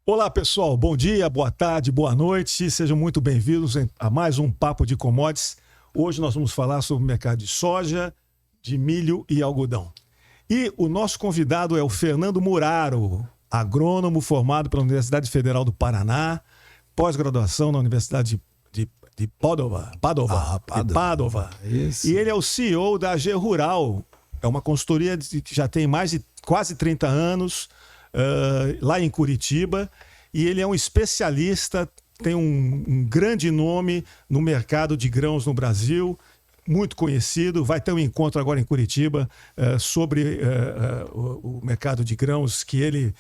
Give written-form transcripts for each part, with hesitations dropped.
Olá, pessoal. Bom dia, boa tarde, boa noite. Sejam muito bem-vindos a mais um Papo de Commodities. Hoje nós vamos falar sobre o mercado de soja, de milho e algodão. E o nosso convidado é o Fernando Muraro, agrônomo formado pela Universidade Federal do Paraná, pós-graduação na Universidade de Padova. Isso. E ele é o CEO da AG Rural. É uma consultoria que já tem mais de quase 30 anos, lá em Curitiba. E ele é um especialista, tem um grande nome no mercado de grãos no Brasil, muito conhecido. Vai ter um encontro agora em Curitiba sobre o mercado de grãos que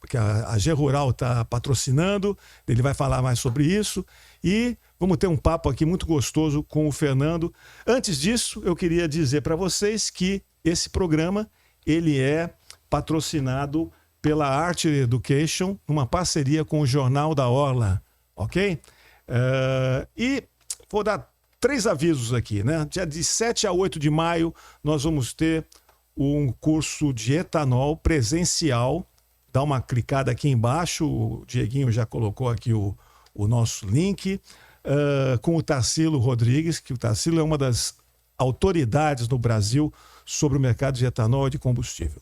que a AG Rural está patrocinando. Ele vai falar mais sobre isso. E vamos ter um papo aqui muito gostoso com o Fernando. Antes disso, eu queria dizer para vocês que esse programa ele é patrocinado pela Art Education, numa parceria com o Jornal da Orla, ok? E vou dar 3 avisos aqui, né? Dia de 7 a 8 de maio, nós vamos ter um curso de etanol presencial. Dá uma clicada aqui embaixo, o Dieguinho já colocou aqui o nosso link, com o Tarsilo Rodrigues, que o Tarsilo é uma das autoridades no Brasil sobre o mercado de etanol e de combustível.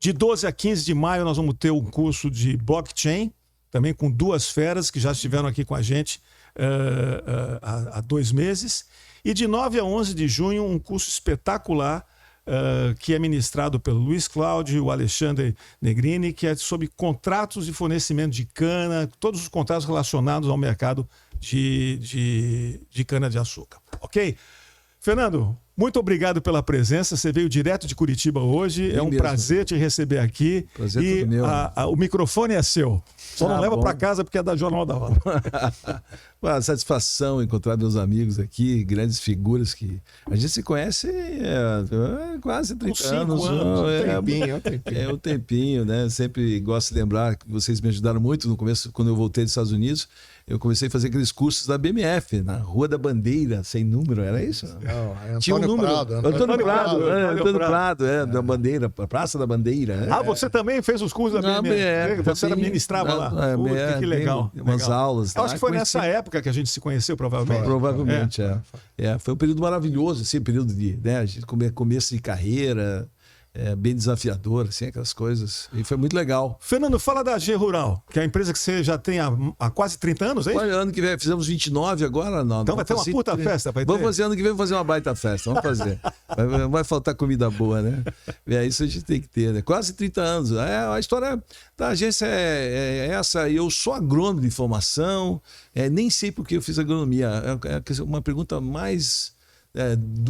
De 12 a 15 de maio, nós vamos ter um curso de blockchain, também com 2 feras que já estiveram aqui com a gente há 2 meses. E de 9 a 11 de junho, um curso espetacular que é ministrado pelo Luiz Cláudio e o Alexandre Negrini, que é sobre contratos de fornecimento de cana, todos os contratos relacionados ao mercado de cana-de-açúcar. Ok? Fernando, muito obrigado pela presença. Você veio direto de Curitiba hoje. É um prazer te receber aqui. Prazer e todo meu. O microfone é seu. Só não leva para casa porque é da Jornal da Hora. Uma satisfação encontrar meus amigos aqui, grandes figuras que a gente se conhece há quase 30 anos. É um tempinho, né? Sempre gosto de lembrar que vocês me ajudaram muito no começo, quando eu voltei dos Estados Unidos. Eu comecei a fazer aqueles cursos da BMF, na Rua da Bandeira, sem número, era isso? Não, tinha um número. Antônio Prado, da Bandeira, Praça da Bandeira. Você também fez os cursos da BMF? Você ministrava lá. Que legal. Umas aulas. Acho que foi nessa época que a gente se conheceu, provavelmente. Provavelmente, foi um período maravilhoso, assim, período de, né, a gente começo de carreira. Bem desafiador, assim, aquelas coisas. E foi muito legal. Fernando, fala da AG Rural, que é a empresa que você já tem há quase 30 anos, é isso? Ano que vem, fizemos 29 agora. Não, então vai ter uma puta festa. Vamos fazer ano que vem, vamos fazer uma baita festa. Vamos fazer. Não vai faltar comida boa, né? Isso a gente tem que ter, né? Quase 30 anos. A história da agência é essa. Eu sou agrônomo de formação, nem sei por que eu fiz agronomia. É uma pergunta mais...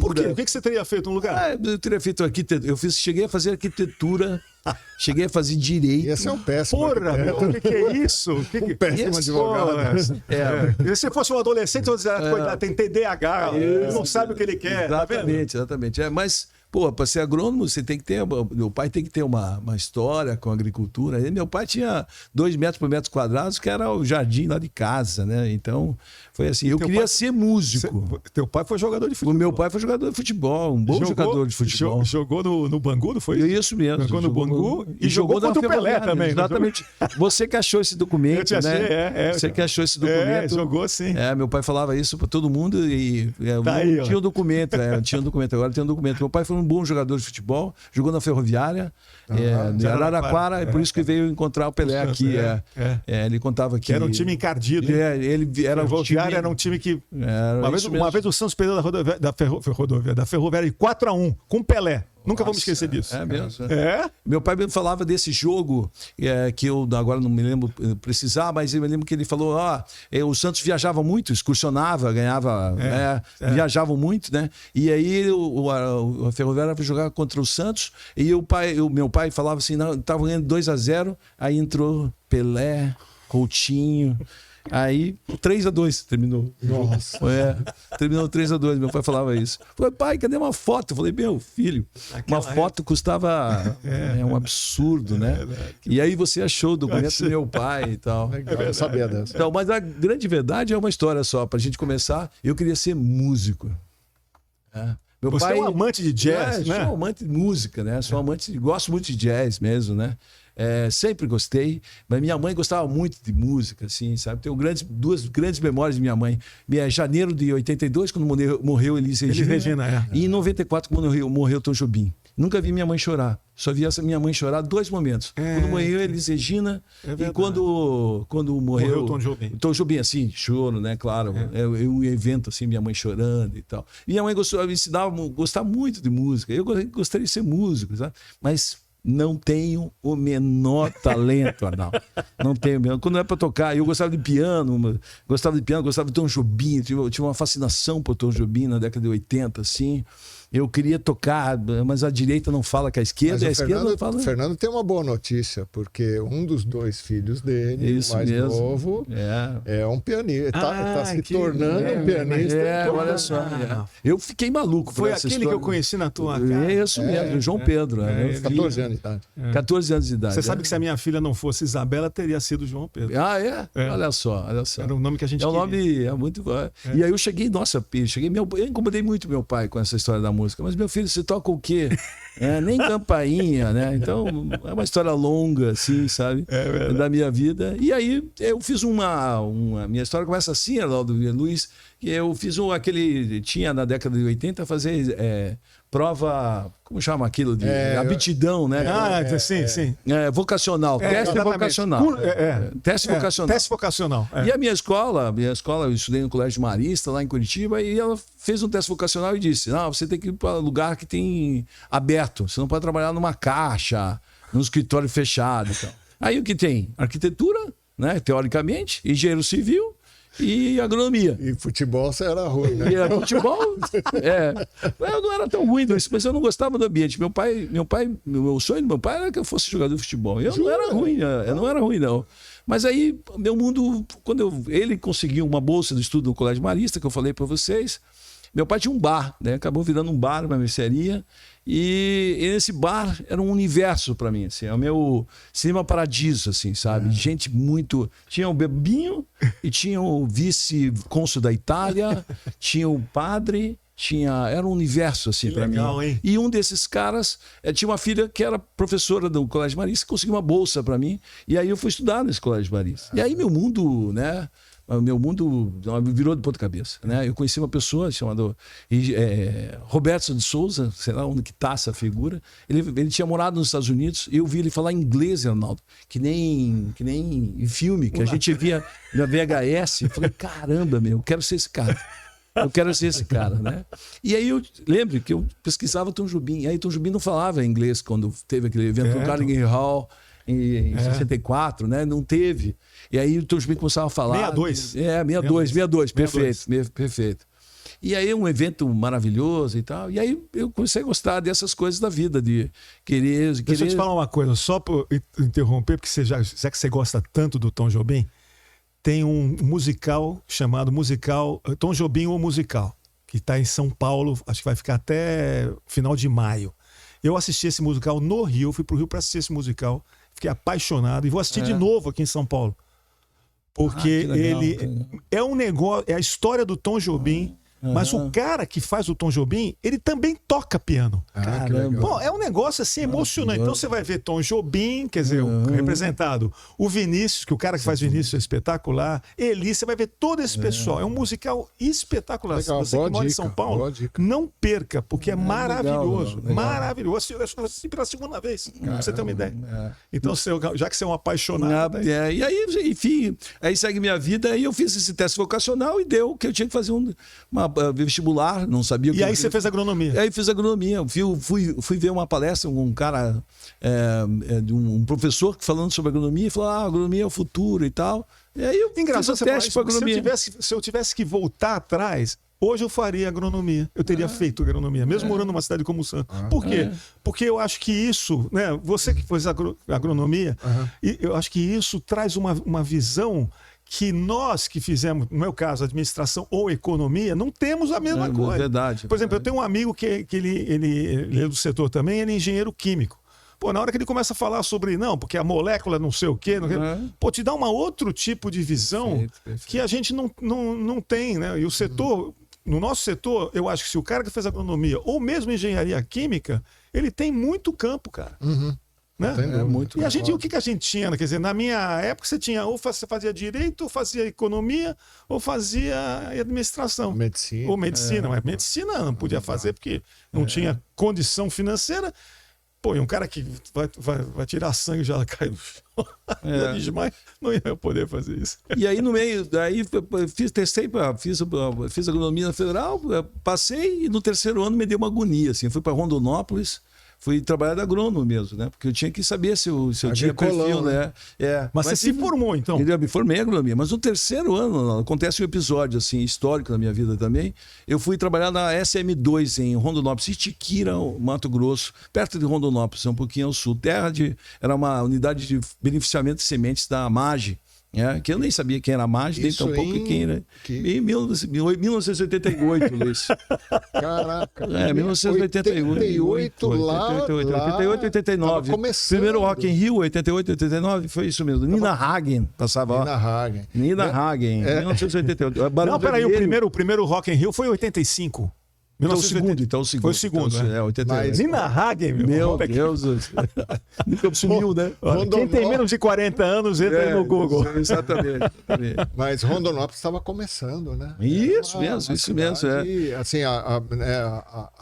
Por quê? O que você teria feito no lugar? Eu teria feito arquitetura. Cheguei a fazer arquitetura, cheguei a fazer direito. Esse é um péssimo. Porra, o que é isso? Um péssimo advogado. Se você fosse um adolescente, você dizer, tem TDAH, ele não sabe o que ele quer. Exatamente. Mas, para ser agrônomo, você tem que ter. Meu pai tem que ter uma história com a agricultura. Meu pai tinha 2 metros por metro quadrados, que era o jardim lá de casa, né? Então, foi assim. Eu queria ser músico. Teu pai foi jogador de futebol? O meu pai foi jogador de futebol, um bom jogador de futebol. Jogou no Bangu, não foi? Isso mesmo. Jogou no Bangu e jogou contra o Pelé também. Exatamente. Você que achou esse documento, eu te achei, né? Você que achou esse documento. Jogou sim. Meu pai falava isso para todo mundo e tinha um documento. Tinha um documento, agora tem um documento. Meu pai foi um bom jogador de futebol, jogou na Ferroviária, em Araraquara, e por isso que veio encontrar o Pelé aqui. Ele contava que... Era um time encardido. Ferroviária era um time que... Uma vez o Santos perdeu da Ferroviária de 4-1 com o Pelé. Nunca vamos esquecer disso. É mesmo. Meu pai me falava desse jogo, que eu agora não me lembro precisar, mas eu me lembro que ele falou: o Santos viajava muito, excursionava, ganhava, viajavam muito, né? E aí a Ferroviária foi jogar contra o Santos, e o meu pai falava assim: não, estava ganhando 2-0, aí entrou Pelé, Coutinho. Aí, 3-2 terminou. Nossa. Terminou 3-2. Meu pai falava isso. Falei, pai, cadê uma foto? Eu falei, meu filho, uma foto custava um absurdo, né? E aí você achou o documento do meu pai e tal. Eu sabia dessa. Então, mas a grande verdade é uma história só. Pra gente começar, eu queria ser músico. Meu Você pai, é um amante de jazz, né? Sou um amante de música, né? Gosto muito de jazz mesmo, né? Sempre gostei. Mas minha mãe gostava muito de música, assim, sabe? Tenho duas grandes memórias de minha mãe. Janeiro de 82, quando morreu Elis Regina. E em 94, quando morreu Tom Jobim. Nunca vi minha mãe chorar. Só vi essa minha mãe chorar 2 momentos. Quando morreu Elis Regina e quando morreu Tom Jobim. Tom Jobim, assim, choro, né? Claro. É um evento, assim, minha mãe chorando e tal. Minha mãe me ensinava a gostar muito de música. Eu gostaria de ser músico, sabe? Mas não tenho o menor talento, Arnaldo. Não tenho mesmo. Quando é para tocar, eu gostava de piano, gostava de Tom Jobim, tinha uma fascinação por Tom Jobim na década de 80, assim. Eu queria tocar, mas a direita não fala com a esquerda, não fala. O Fernando tem uma boa notícia, porque um dos 2 filhos dele, o mais novo, é um pianista. Está se tornando um pianista. Olha só. Eu fiquei maluco por essa aquele história. que eu conheci na tua casa. Isso mesmo, João Pedro. 14 anos de idade. 14 anos de idade. Você sabe que se a minha filha não fosse Isabela, teria sido João Pedro. Olha só. Era o nome que a gente queria. É muito... E aí eu cheguei, eu incomodei muito meu pai com essa história da música. Mas meu filho, você toca o quê? Nem campainha, né? Então, é uma história longa, assim, sabe? Da minha vida. E aí, eu fiz minha história começa assim, Arnaldo Luiz, que eu fiz tinha na década de 80 fazer prova, como chama aquilo? De aptidão, né? Sim. Vocacional. Teste vocacional. Teste vocacional. Teste vocacional. E a minha escola, eu estudei no Colégio Marista, lá em Curitiba, e ela fez um teste vocacional e disse: não, você tem que ir para lugar que tem aberto, você não pode trabalhar numa caixa, num escritório fechado e tal. Aí o que tem? Arquitetura, né? Teoricamente, engenheiro civil e agronomia. E futebol você era ruim, né? E futebol, eu não era tão ruim, mas eu não gostava do ambiente. O sonho do meu pai era que eu fosse jogador de futebol. Eu não era ruim, não. Mas aí, meu mundo, ele conseguiu uma bolsa de estudo no Colégio Marista, que eu falei para vocês. Meu pai tinha um bar, né? Acabou virando um bar, uma mercearia. E esse bar era um universo para mim, assim, é o meu cinema paradiso, assim, sabe? Gente muito... Tinha o Bebinho e tinha o vice-cônsul da Itália, tinha o padre, era um universo, assim, para mim. Hein? E um desses caras tinha uma filha que era professora do Colégio Marista, conseguiu uma bolsa para mim, e aí eu fui estudar nesse Colégio Marista. E aí meu mundo, né? O meu mundo virou de ponta cabeça, né? Eu conheci uma pessoa chamada Roberto de Souza, sei lá onde que está essa figura. Ele tinha morado nos Estados Unidos e eu vi ele falar inglês, Arnaldo, que nem em filme, que a gente via na VHS. Eu falei, caramba, eu quero ser esse cara. Eu quero ser esse cara, né? E aí eu lembro que eu pesquisava Tom Jobim. E aí Tom Jobim não falava inglês quando teve aquele evento no Carnegie Hall em 64, né? Não teve. E aí o Tom Jobim começava a falar... 62, perfeito. E aí um evento maravilhoso e tal. E aí eu comecei a gostar dessas coisas da vida, de querer... Deixa eu te falar uma coisa, só para interromper, porque já que você gosta tanto do Tom Jobim, tem um musical chamado Tom Jobim ou Musical, que está em São Paulo, acho que vai ficar até final de maio. Eu assisti esse musical no Rio, fui pro Rio para assistir esse musical, fiquei apaixonado e vou assistir de novo aqui em São Paulo. Porque ele é um negócio, é a história do Tom Jobim, mas o cara que faz o Tom Jobim, ele também toca piano. Bom, é um negócio assim emocionante. Então você vai ver Tom Jobim, quer dizer, representado. O Vinícius, que o cara que faz Vinícius é espetacular. Eli, você vai ver todo esse pessoal. É um musical espetacular. Legal, você que mora em São Paulo, não perca, porque é maravilhoso. Legal. Maravilhoso. Eu assisti pela segunda vez, pra você ter uma ideia. Então, já que você é um apaixonado... E aí, enfim, aí segue minha vida. Aí eu fiz esse teste vocacional e deu que eu tinha que fazer uma vestibular, não sabia o que... E aí você fez agronomia? Aí fiz agronomia. Fui ver uma palestra, um cara, um professor falando sobre agronomia, e falou, agronomia é o futuro e tal. E aí eu fiz o teste para agronomia. Se eu tivesse que voltar atrás, hoje eu faria agronomia. Eu teria feito agronomia, mesmo morando numa cidade como Santos. Por quê? Porque eu acho que isso, né? Você que fez agronomia, e eu acho que isso traz uma visão que nós que fizemos, no meu caso, administração ou economia, não temos a mesma coisa. Verdade. Por exemplo, eu tenho um amigo que ele é do setor também, ele é engenheiro químico. Pô, na hora que ele começa a falar sobre, porque a molécula não sei o quê, te dá um outro tipo de visão que a gente não tem, né? E o setor, no nosso setor, eu acho que se o cara que fez agronomia ou mesmo engenharia química, ele tem muito campo, cara. Né? Muito. E a gente, o que a gente tinha? Quer dizer, na minha época você tinha ou você fazia direito, ou fazia economia, ou fazia administração. Medicina. Ou medicina, mas medicina não podia fazer porque não tinha condição financeira. Pô, e um cara que vai tirar sangue já cai no chão. Demais, não ia poder fazer isso. E aí, no meio, daí fiz agronomia na federal, passei e no terceiro ano me deu uma agonia. Assim, fui para Rondonópolis. Fui trabalhar de agrônomo mesmo, né? Porque eu tinha que saber se eu tinha perfil, né? Mas você se formou, então? Eu me formei em agronomia. Mas no terceiro ano, acontece um episódio assim, histórico na minha vida também. Eu fui trabalhar na SM2 em Rondonópolis, Itiquira, Mato Grosso, perto de Rondonópolis, um pouquinho ao sul. Era uma unidade de beneficiamento de sementes da MAGE. Que eu nem sabia quem era a MAGE, nem tão pouco quem era. Em 1988, Luiz. Caraca. 1988. 89. Primeiro Rock in Rio, 88, 89, foi isso mesmo. Nina Hagen passava lá. Nina Hagen, 1988. Não, peraí, o primeiro Rock in Rio foi em 85. Então o segundo. Foi o segundo, então, 88. Nina Hagen, meu Deus. Nunca sumiu, né? Quem tem menos de 40 anos entra aí no Google. Exatamente. Mas Rondonópolis estava começando, né? Isso mesmo. Assim, a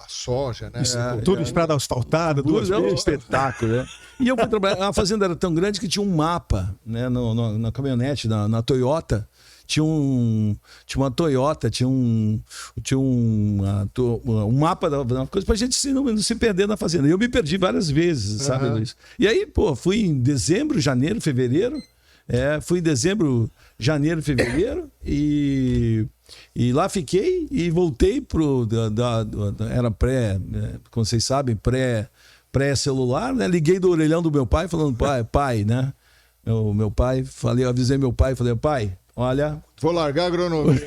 soja, né? Tudo estrada asfaltada, duas vezes. Um espetáculo, né? E eu fui trabalhar. A fazenda era tão grande que tinha um mapa, né? Na caminhonete, na Toyota. Tinha uma Toyota, tinha um mapa da coisa pra gente não se perder na fazenda. E eu me perdi várias vezes, sabe, Luiz? E aí, fui em dezembro, janeiro, fevereiro. Fui em dezembro, janeiro, fevereiro. E lá fiquei e voltei era como vocês sabem, pré-celular, né? Liguei do orelhão do meu pai, falando, pai, né? Meu pai, avisei meu pai, falei, pai, olha, vou largar a agronomia.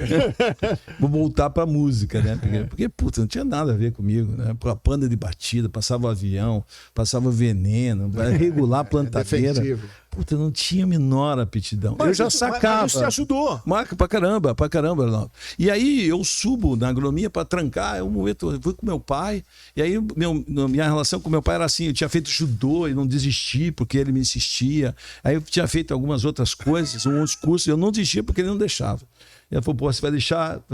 Vou voltar pra música, né? Porque, puta, não tinha nada a ver comigo, né? A panda de batida, passava o avião, passava veneno, regular a plantadeira. Puta, não tinha a menor aptidão. Eu já sacava. Mas isso te ajudou. Marca pra caramba, Arnaldo. E aí eu subo na agronomia pra trancar, um momento eu fui com meu pai, e aí minha relação com meu pai era assim, eu tinha feito judô e não desisti porque ele me insistia. Aí eu tinha feito algumas outras coisas, uns cursos, eu não desistia porque ele não deixava. Ele falou, você vai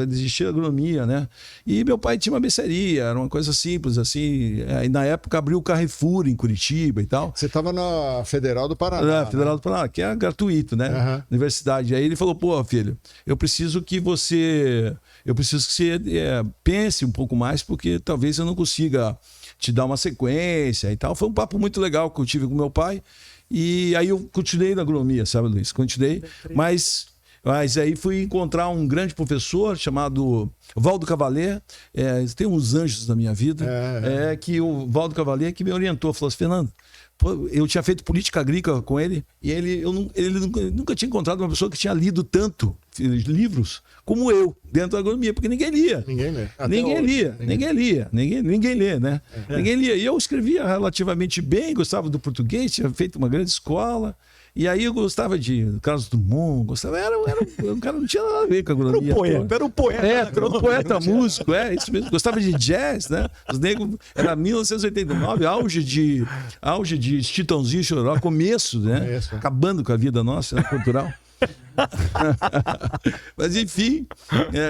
desistir da agronomia, né? E meu pai tinha uma mercearia, era uma coisa simples, assim. E na época abriu o Carrefour em Curitiba e tal. Você estava na Federal do Paraná. Federal do Paraná, que é gratuito, né? Universidade. Aí ele falou, filho, eu preciso que você pense um pouco mais, porque talvez eu não consiga te dar uma sequência e tal. Foi um papo muito legal que eu tive com meu pai. E aí eu continuei na agronomia, sabe, Luiz? Continuei, mas aí fui encontrar um grande professor chamado Valdo Cavalier. Tem uns anjos na minha vida. Que o Valdo Cavalier que me orientou. Falou assim, Fernando, eu tinha feito política agrícola com ele e ele nunca tinha encontrado uma pessoa que tinha lido tanto livros como eu dentro da agronomia, porque ninguém lia. Ninguém lê, né? Ninguém lia. E eu escrevia relativamente bem, gostava do português, tinha feito uma grande escola. E aí eu gostava de Carlos Drummond, o cara não tinha nada a ver com a agronomia. Era um poeta. Era um poeta músico, isso mesmo. Gostava de jazz, né? Os negros, era 1989, auge de Chitãozinho e Chororó, começo, né? Acabando com a vida nossa, né? Cultural. Mas enfim,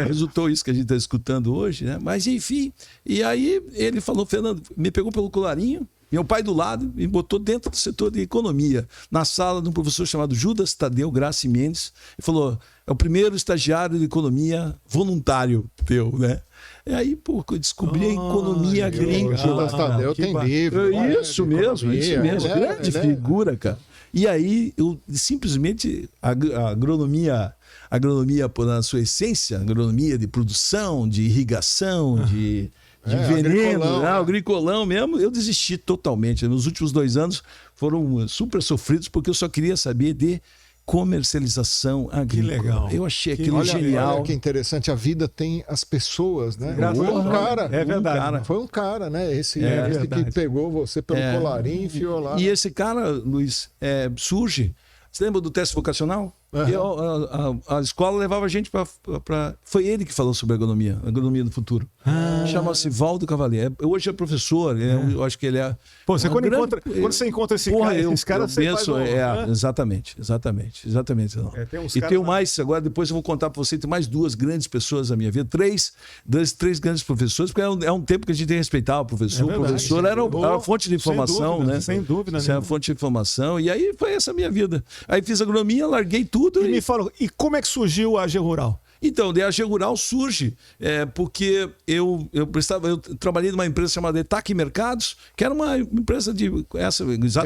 resultou isso que a gente está escutando hoje, né? Mas enfim, e aí ele falou, Fernando, me pegou pelo colarinho, meu pai do lado, me botou dentro do setor de economia, na sala de um professor chamado Judas Tadeu Graça Mendes, e falou, é o primeiro estagiário de economia voluntário teu, né? E aí, eu descobri a economia agrícola. Judas Tadeu tem livro. Isso mesmo. Grande figura, cara. E aí, eu simplesmente, a agronomia na sua essência, agronomia de produção, de irrigação, de veneno, agricolão mesmo, eu desisti totalmente. Nos últimos 2 anos foram super sofridos, porque eu só queria saber de comercialização agrícola. Que legal. Eu achei aquilo genial. Olha que interessante, a vida tem as pessoas, né? Foi um cara. É verdade. Foi um cara, né? Esse que pegou você pelo colarinho e enfiou lá. E esse cara, Luiz, surge. Você lembra do teste vocacional? A escola levava a gente para... Foi ele que falou sobre a agronomia do futuro. Chama-se Valdo Cavalier. Hoje é professor, eu acho que ele é... Pô, quando você encontra esse cara, você penso, exatamente. Tenho mais, agora depois eu vou contar para você, tem mais 2 grandes pessoas na minha vida, três grandes professores, porque é um tempo que a gente tem que respeitar o professor. O professor era a fonte de informação, né? Sem dúvida. Era a fonte de informação, e aí foi essa a minha vida. Aí fiz agronomia, larguei tudo. E me fala, e como é que surgiu a AG Rural? Então, a AG Rural surge porque eu trabalhei numa empresa chamada Etac Mercados, que era uma empresa de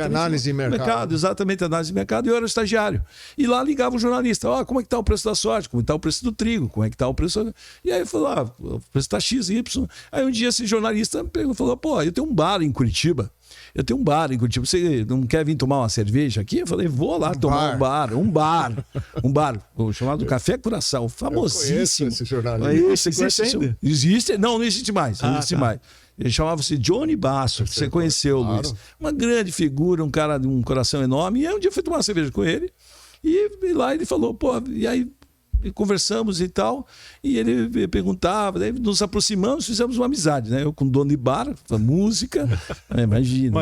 análise de mercado. Exatamente, análise de mercado, e eu era estagiário. E lá ligava o jornalista, como é que está o preço da soja, como é que está o preço do trigo, como é que está o preço... E aí eu falei, o preço está X, Y. Aí um dia esse jornalista falou, eu tenho um bar em Curitiba. Você não quer vir tomar uma cerveja aqui? Eu falei, vou lá tomar um bar, chamado Café Curaçao, famosíssimo. Esse jornalista. Existe ainda? Existe? Não existe mais. Mais. Ele chamava-se Johnny Basso, que você conheceu, claro. Luiz. Uma grande figura, um cara de um coração enorme. E aí um dia eu fui tomar uma cerveja com ele, e lá ele falou, e aí... E conversamos e tal, e ele perguntava, daí nos aproximamos, fizemos uma amizade, né? Eu com o dono de bar, música, imagina. O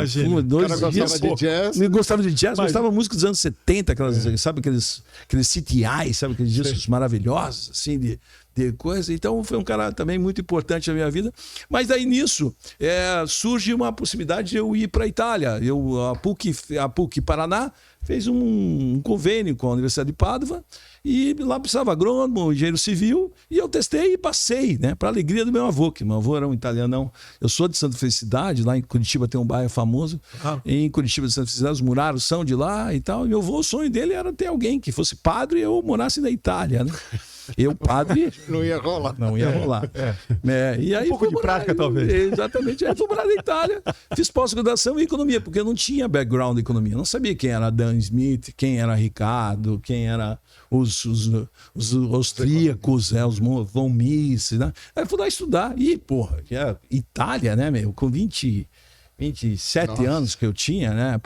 cara gostava de jazz. Gostava de jazz, gostava de música dos anos 70, sabe aqueles CTI, sabe aqueles discos maravilhosos, assim, de coisa. Então foi um cara também muito importante na minha vida. Mas daí nisso surge uma possibilidade de eu ir para a Itália. A PUC Paraná fez um convênio com a Universidade de Pádua, e lá precisava agrônomo, engenheiro civil, e eu testei e passei, né? Para alegria do meu avô, que meu avô era um italianão. Eu sou de Santa Felicidade, lá em Curitiba tem um bairro famoso. Em Curitiba de Santa Felicidade, os Muraros são de lá e tal. E meu avô, o sonho dele era ter alguém que fosse padre e eu morasse na Itália, né? Eu, padre... Não ia rolar. E aí, um pouco de prática, talvez. Exatamente. Aí fui morar na Itália, fiz pós-graduação em economia, porque eu não tinha background em economia. Eu não sabia quem era Dan Smith, quem era Ricardo, quem era os austríacos, os von Mises, né? Aí fui lá estudar. E, Itália, né, meu? Com 27 anos que eu tinha, né?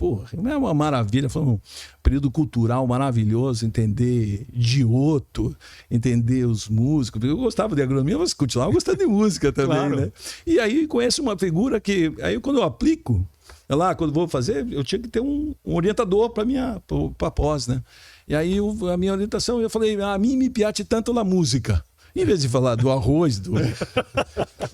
É uma maravilha. Foi um período cultural maravilhoso, entender Giotto, entender os músicos. Eu gostava de agronomia, mas continuava gostando de música também, claro. Né? E aí conheço uma figura que, aí quando eu aplico, quando vou fazer, eu tinha que ter um orientador para pós, né? E aí a minha orientação, eu falei, a mim me piace tanto na música. Em vez de falar do arroz,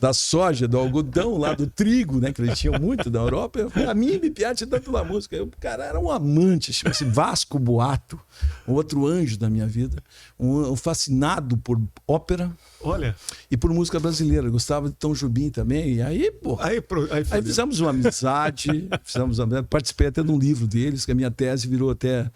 da soja, do algodão, lá do trigo, né? Que eles tinham muito da Europa, eu falei, a mim me piace tanto na música. O cara era um amante, chama-se Vasco Boato, um outro anjo da minha vida, um fascinado por ópera. Olha. E por música brasileira. Gostava de Tom Jobim também. E aí, aí fizemos uma amizade, participei até de um livro deles, que a minha tese virou até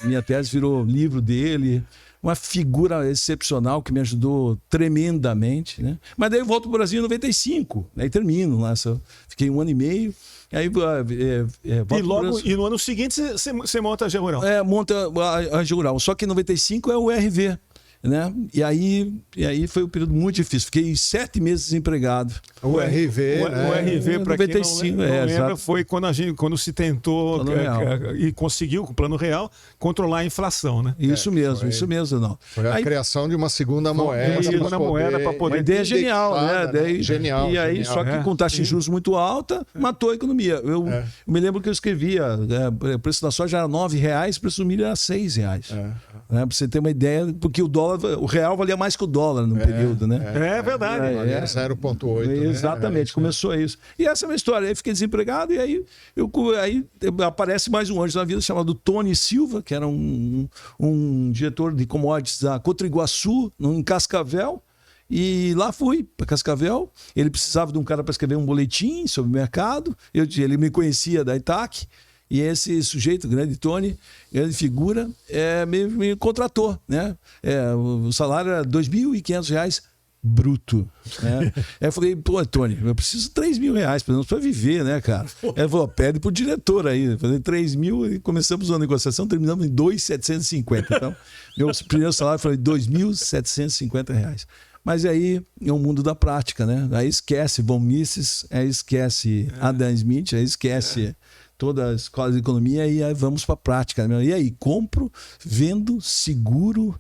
minha tese virou livro dele. Uma figura excepcional que me ajudou tremendamente, né? Mas daí eu volto para o Brasil em 95, aí termino lá, fiquei 1 ano e meio. Aí, e no ano seguinte você monta a AG Rural? Monta a AG Rural. Só que em 95 é o RV. Né? E aí foi um período muito difícil. Fiquei 7 meses desempregado. O RV, para quem não lembra, foi quando se tentou e conseguiu, com o Plano Real, controlar a inflação, né? Isso mesmo, não. Foi a criação de uma segunda moeda. Para poder... Uma ideia genial, né? Genial. E aí, só que com taxa de juros muito alta, matou a economia. Eu me lembro que eu escrevia, o preço da soja era R$9, o preço do milho era R$6. Né? Para você ter uma ideia, porque o real valia mais que o dólar no período, né? É verdade. 0,8. Exatamente, começou isso. E essa é a minha história. Aí fiquei desempregado e aí aparece mais um anjo na vida chamado Tony Silva, que era um diretor de commodities da Cotriguaçu, em Cascavel. E lá fui para Cascavel. Ele precisava de um cara para escrever um boletim sobre o mercado. Ele me conhecia da Itac. E esse sujeito, grande Tony, grande figura, me contratou, né? O salário era R$2.500 bruto. Né? Aí eu falei, Tony, eu preciso R$3.000, pelo menos, para viver, né, cara? Ele falou, pede pro diretor aí. Eu falei, 3.000 e começamos uma negociação, terminamos em 2.750. Então, meu primeiro salário foi R$2.750. Mas aí é o mundo da prática, né? Aí esquece von Mises, aí esquece Adam Smith, aí esquece toda a escola de economia e aí vamos para a prática. Né? E aí, compro, vendo, seguro,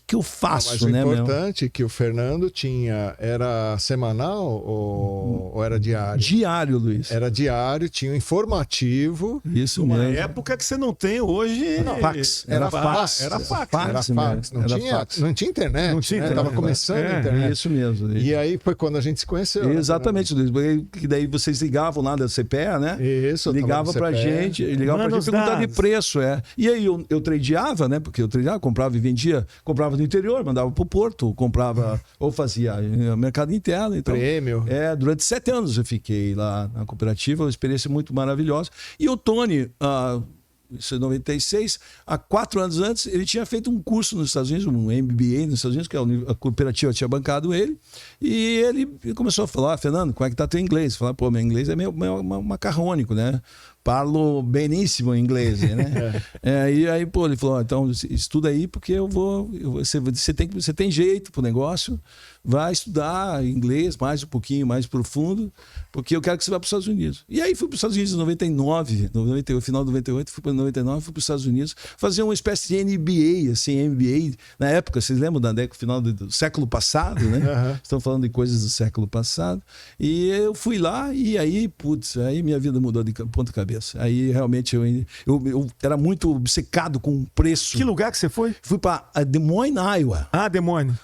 que eu faço? Mas o importante é que o Fernando tinha, era semanal ou era diário? Diário, Luiz. Era diário, tinha um informativo. Isso Uma mesmo. época que você não tem hoje. Fax. Era fax. Era fax. Era fax. Não tinha internet. Não tinha né? internet. Tava começando a internet. Isso mesmo. E aí foi quando a gente se conheceu. Exatamente, Luiz. Que daí vocês ligavam lá da CPE, né? Isso. Ligava pra gente, perguntava de preço, E aí eu tradeava, né? Porque eu tradeava, comprava e vendia, comprava no interior, mandava pro Porto, comprava ou fazia mercado interno. Então, prêmio. Durante 7 anos eu fiquei lá na cooperativa, uma experiência muito maravilhosa. E o Tony, isso é 96, há 4 anos antes, ele tinha feito um curso nos Estados Unidos, um MBA nos Estados Unidos, que a cooperativa tinha bancado ele, e ele começou a falar: Fernando, como é que tá teu inglês? Falar: pô, meu inglês é meio macarrônico, né? Parlo beníssimo inglês, né? E aí, pô, ele falou: então estuda aí, porque você tem jeito pro negócio, vai estudar inglês mais um pouquinho, mais profundo, porque eu quero que você vá para os Estados Unidos. E aí fui para os Estados Unidos em 99, final de 98, fui para 99, fui para os Estados Unidos fazer uma espécie de MBA, assim, MBA. Na época, vocês lembram da década, final do século passado, né? Estão falando de coisas do século passado. E eu fui lá e aí, putz, aí minha vida mudou de ponta cabeça. Aí realmente eu era muito obcecado com o preço. Que lugar que você foi? Fui para Des Moines, Iowa. Des Moines.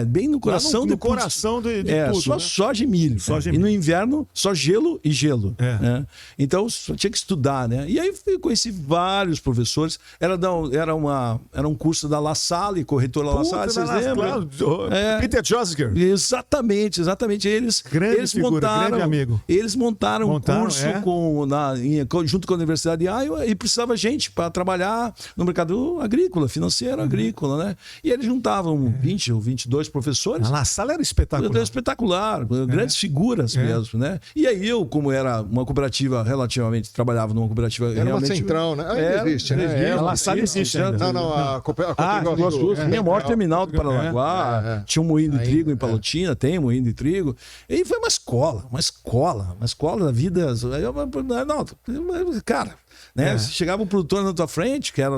Bem no coração no coração de tudo. Só né? soja e milho. Soja e milho. milho. E no inverno, só gelo e gelo. Né? Então, só tinha que estudar, né? E aí eu conheci vários professores. Era um curso da La Salle, corretora La Salle, vocês lembram? Claro. Peter Josger. Exatamente. Eles grande amigo. Eles montaram um curso junto com a Universidade de Iowa e precisava gente para trabalhar no mercado agrícola, financeiro agrícola, né? E eles juntavam 20 ou 22 professores. A La Salle era espetacular. Espetacular, grandes figuras mesmo, né? E aí eu, como era uma cooperativa relativamente, trabalhava numa cooperativa era realmente... uma central, né? Ainda existe, né? A La Salle existe ainda. Não, a cooperativa tinha o maior terminal do Paranaguá, tinha um moinho de trigo em Palotina, tem moinho de trigo. E foi uma escola da vida. Cara, né? Chegava um produtor na tua frente, que era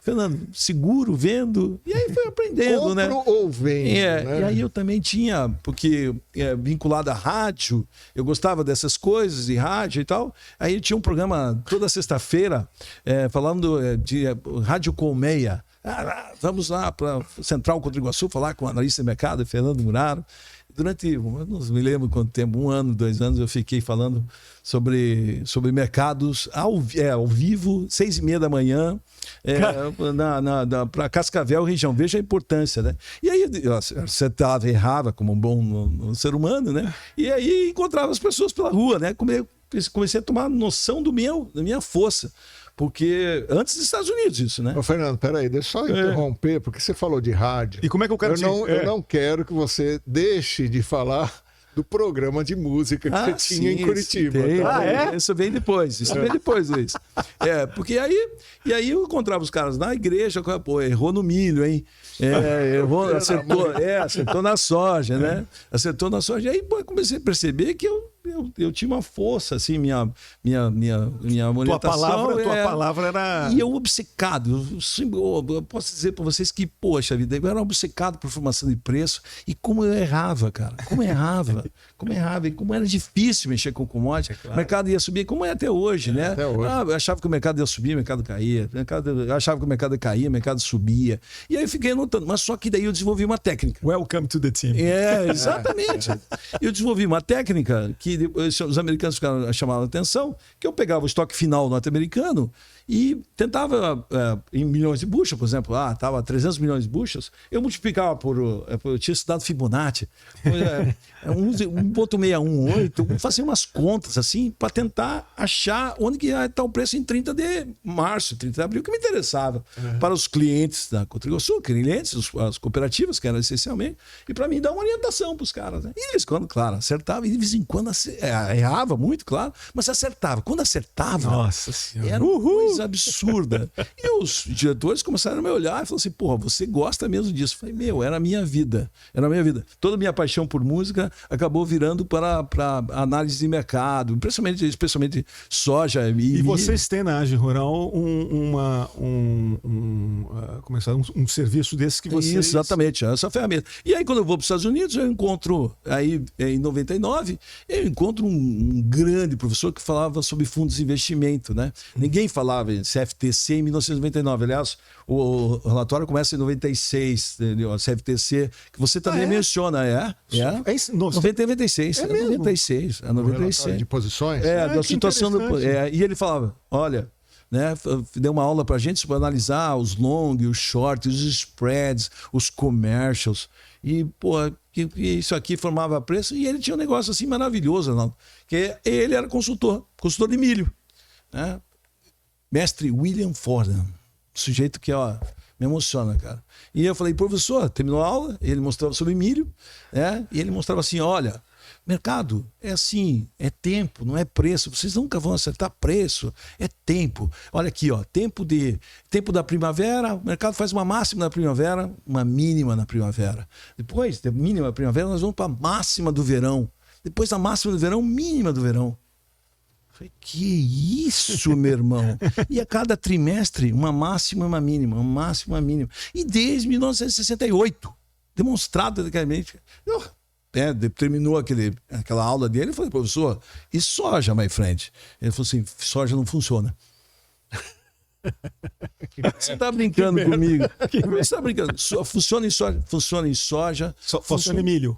Fernando, seguro, vendo, e aí foi aprendendo, compro, né? Ou vendo, né? E aí eu também tinha, porque vinculado à rádio, eu gostava dessas coisas de rádio e tal. Aí eu tinha um programa toda sexta-feira falando de Rádio Colmeia. Vamos lá para Central Contra Iguaçu falar com o analista de mercado, Fernando Muraro. Durante, não me lembro quanto tempo, 1 ano, 2 anos, eu fiquei falando sobre mercados ao vivo, 6h30 da manhã, para Cascavel, região. Veja a importância, né? E aí eu acertava, errava como um bom ser humano, né? E aí encontrava as pessoas pela rua, né? Comecei a tomar noção da minha força. Porque antes dos Estados Unidos isso, né? Ô, Fernando, peraí, deixa eu só interromper, porque você falou de rádio. E como é que o cara eu não quero que você deixe de falar do programa de música que você tinha em Curitiba. Isso vem depois. Luiz. Porque aí eu encontrava os caras na igreja, pô, errou no milho, hein? Acertou na soja, né? Acertou na soja. Aí, pô, comecei a perceber que eu tinha uma força, assim, minha orientação. Tua palavra era... E eu obcecado. Eu posso dizer para vocês que, poxa vida, eu era obcecado por formação de preço. E como eu errava, cara. Como errava. E como era difícil mexer com commodity. Claro. O mercado ia subir, como é até hoje, né? Até hoje. Eu achava que o mercado ia subir, o mercado caía. Eu achava que o mercado caía, o mercado subia. E aí eu fiquei anotando. Mas só que daí eu desenvolvi uma técnica. Welcome to the team. Exatamente. Eu desenvolvi uma técnica que os americanos chamavam a atenção, que eu pegava o estoque final norte-americano e tentava, em milhões de bushels, por exemplo, estava 300 milhões de bushels, eu multiplicava eu tinha estudado Fibonacci, 1.618, fazia umas contas assim, para tentar achar onde que ia estar o preço em 30 de março, 30 de abril, que me interessava para os clientes da Contrigosul, as cooperativas, que eram essencialmente, e para mim dar uma orientação para os caras. Né? E de vez em quando, claro, acertava, e de vez em quando errava muito, claro, mas acertava. Quando acertava, nossa senhora, era uma coisa coisa absurda. E os diretores começaram a me olhar e falaram assim, porra, você gosta mesmo disso? Eu falei, meu, era a minha vida. Era a minha vida. Toda a minha paixão por música acabou virando para análise de mercado, especialmente soja. E vocês têm na Age Rural um serviço desse que vocês... Isso, exatamente, essa ferramenta. E aí, quando eu vou para os Estados Unidos, eu encontro, aí em 99, eu encontro um grande professor que falava sobre fundos de investimento, né? Ninguém falava em CFTC em 1999. Aliás, o relatório começa em 96, entendeu? A CFTC, que você também menciona, é 96. É 96. É 96. De posições? Da situação e ele falava, olha, né, deu uma aula pra gente para analisar os long, os short, os spreads, os commercials. E, pô, que isso aqui formava preço. E ele tinha um negócio assim maravilhoso, não? Que ele era consultor de milho, né? Mestre William Fordham, sujeito que, ó, me emociona, cara. E eu falei, professor, terminou a aula, ele mostrava sobre milho, né? E ele mostrava assim, olha, mercado é assim, é tempo, não é preço. Vocês nunca vão acertar preço, é tempo. Olha aqui, ó, tempo da primavera, o mercado faz uma máxima na primavera, uma mínima na primavera. Depois da mínima na primavera, nós vamos para a máxima do verão. Depois da máxima do verão, mínima do verão. Falei, que isso, meu irmão? E a cada trimestre, uma máxima e uma mínima, uma máxima e uma mínima. E desde 1968, demonstrado tecnicamente. Terminou aquela aula dele, eu falei, professor, e soja, my friend? Ele falou assim, soja não funciona. Você está brincando comigo? Você está brincando. Funciona em soja. Funciona em milho.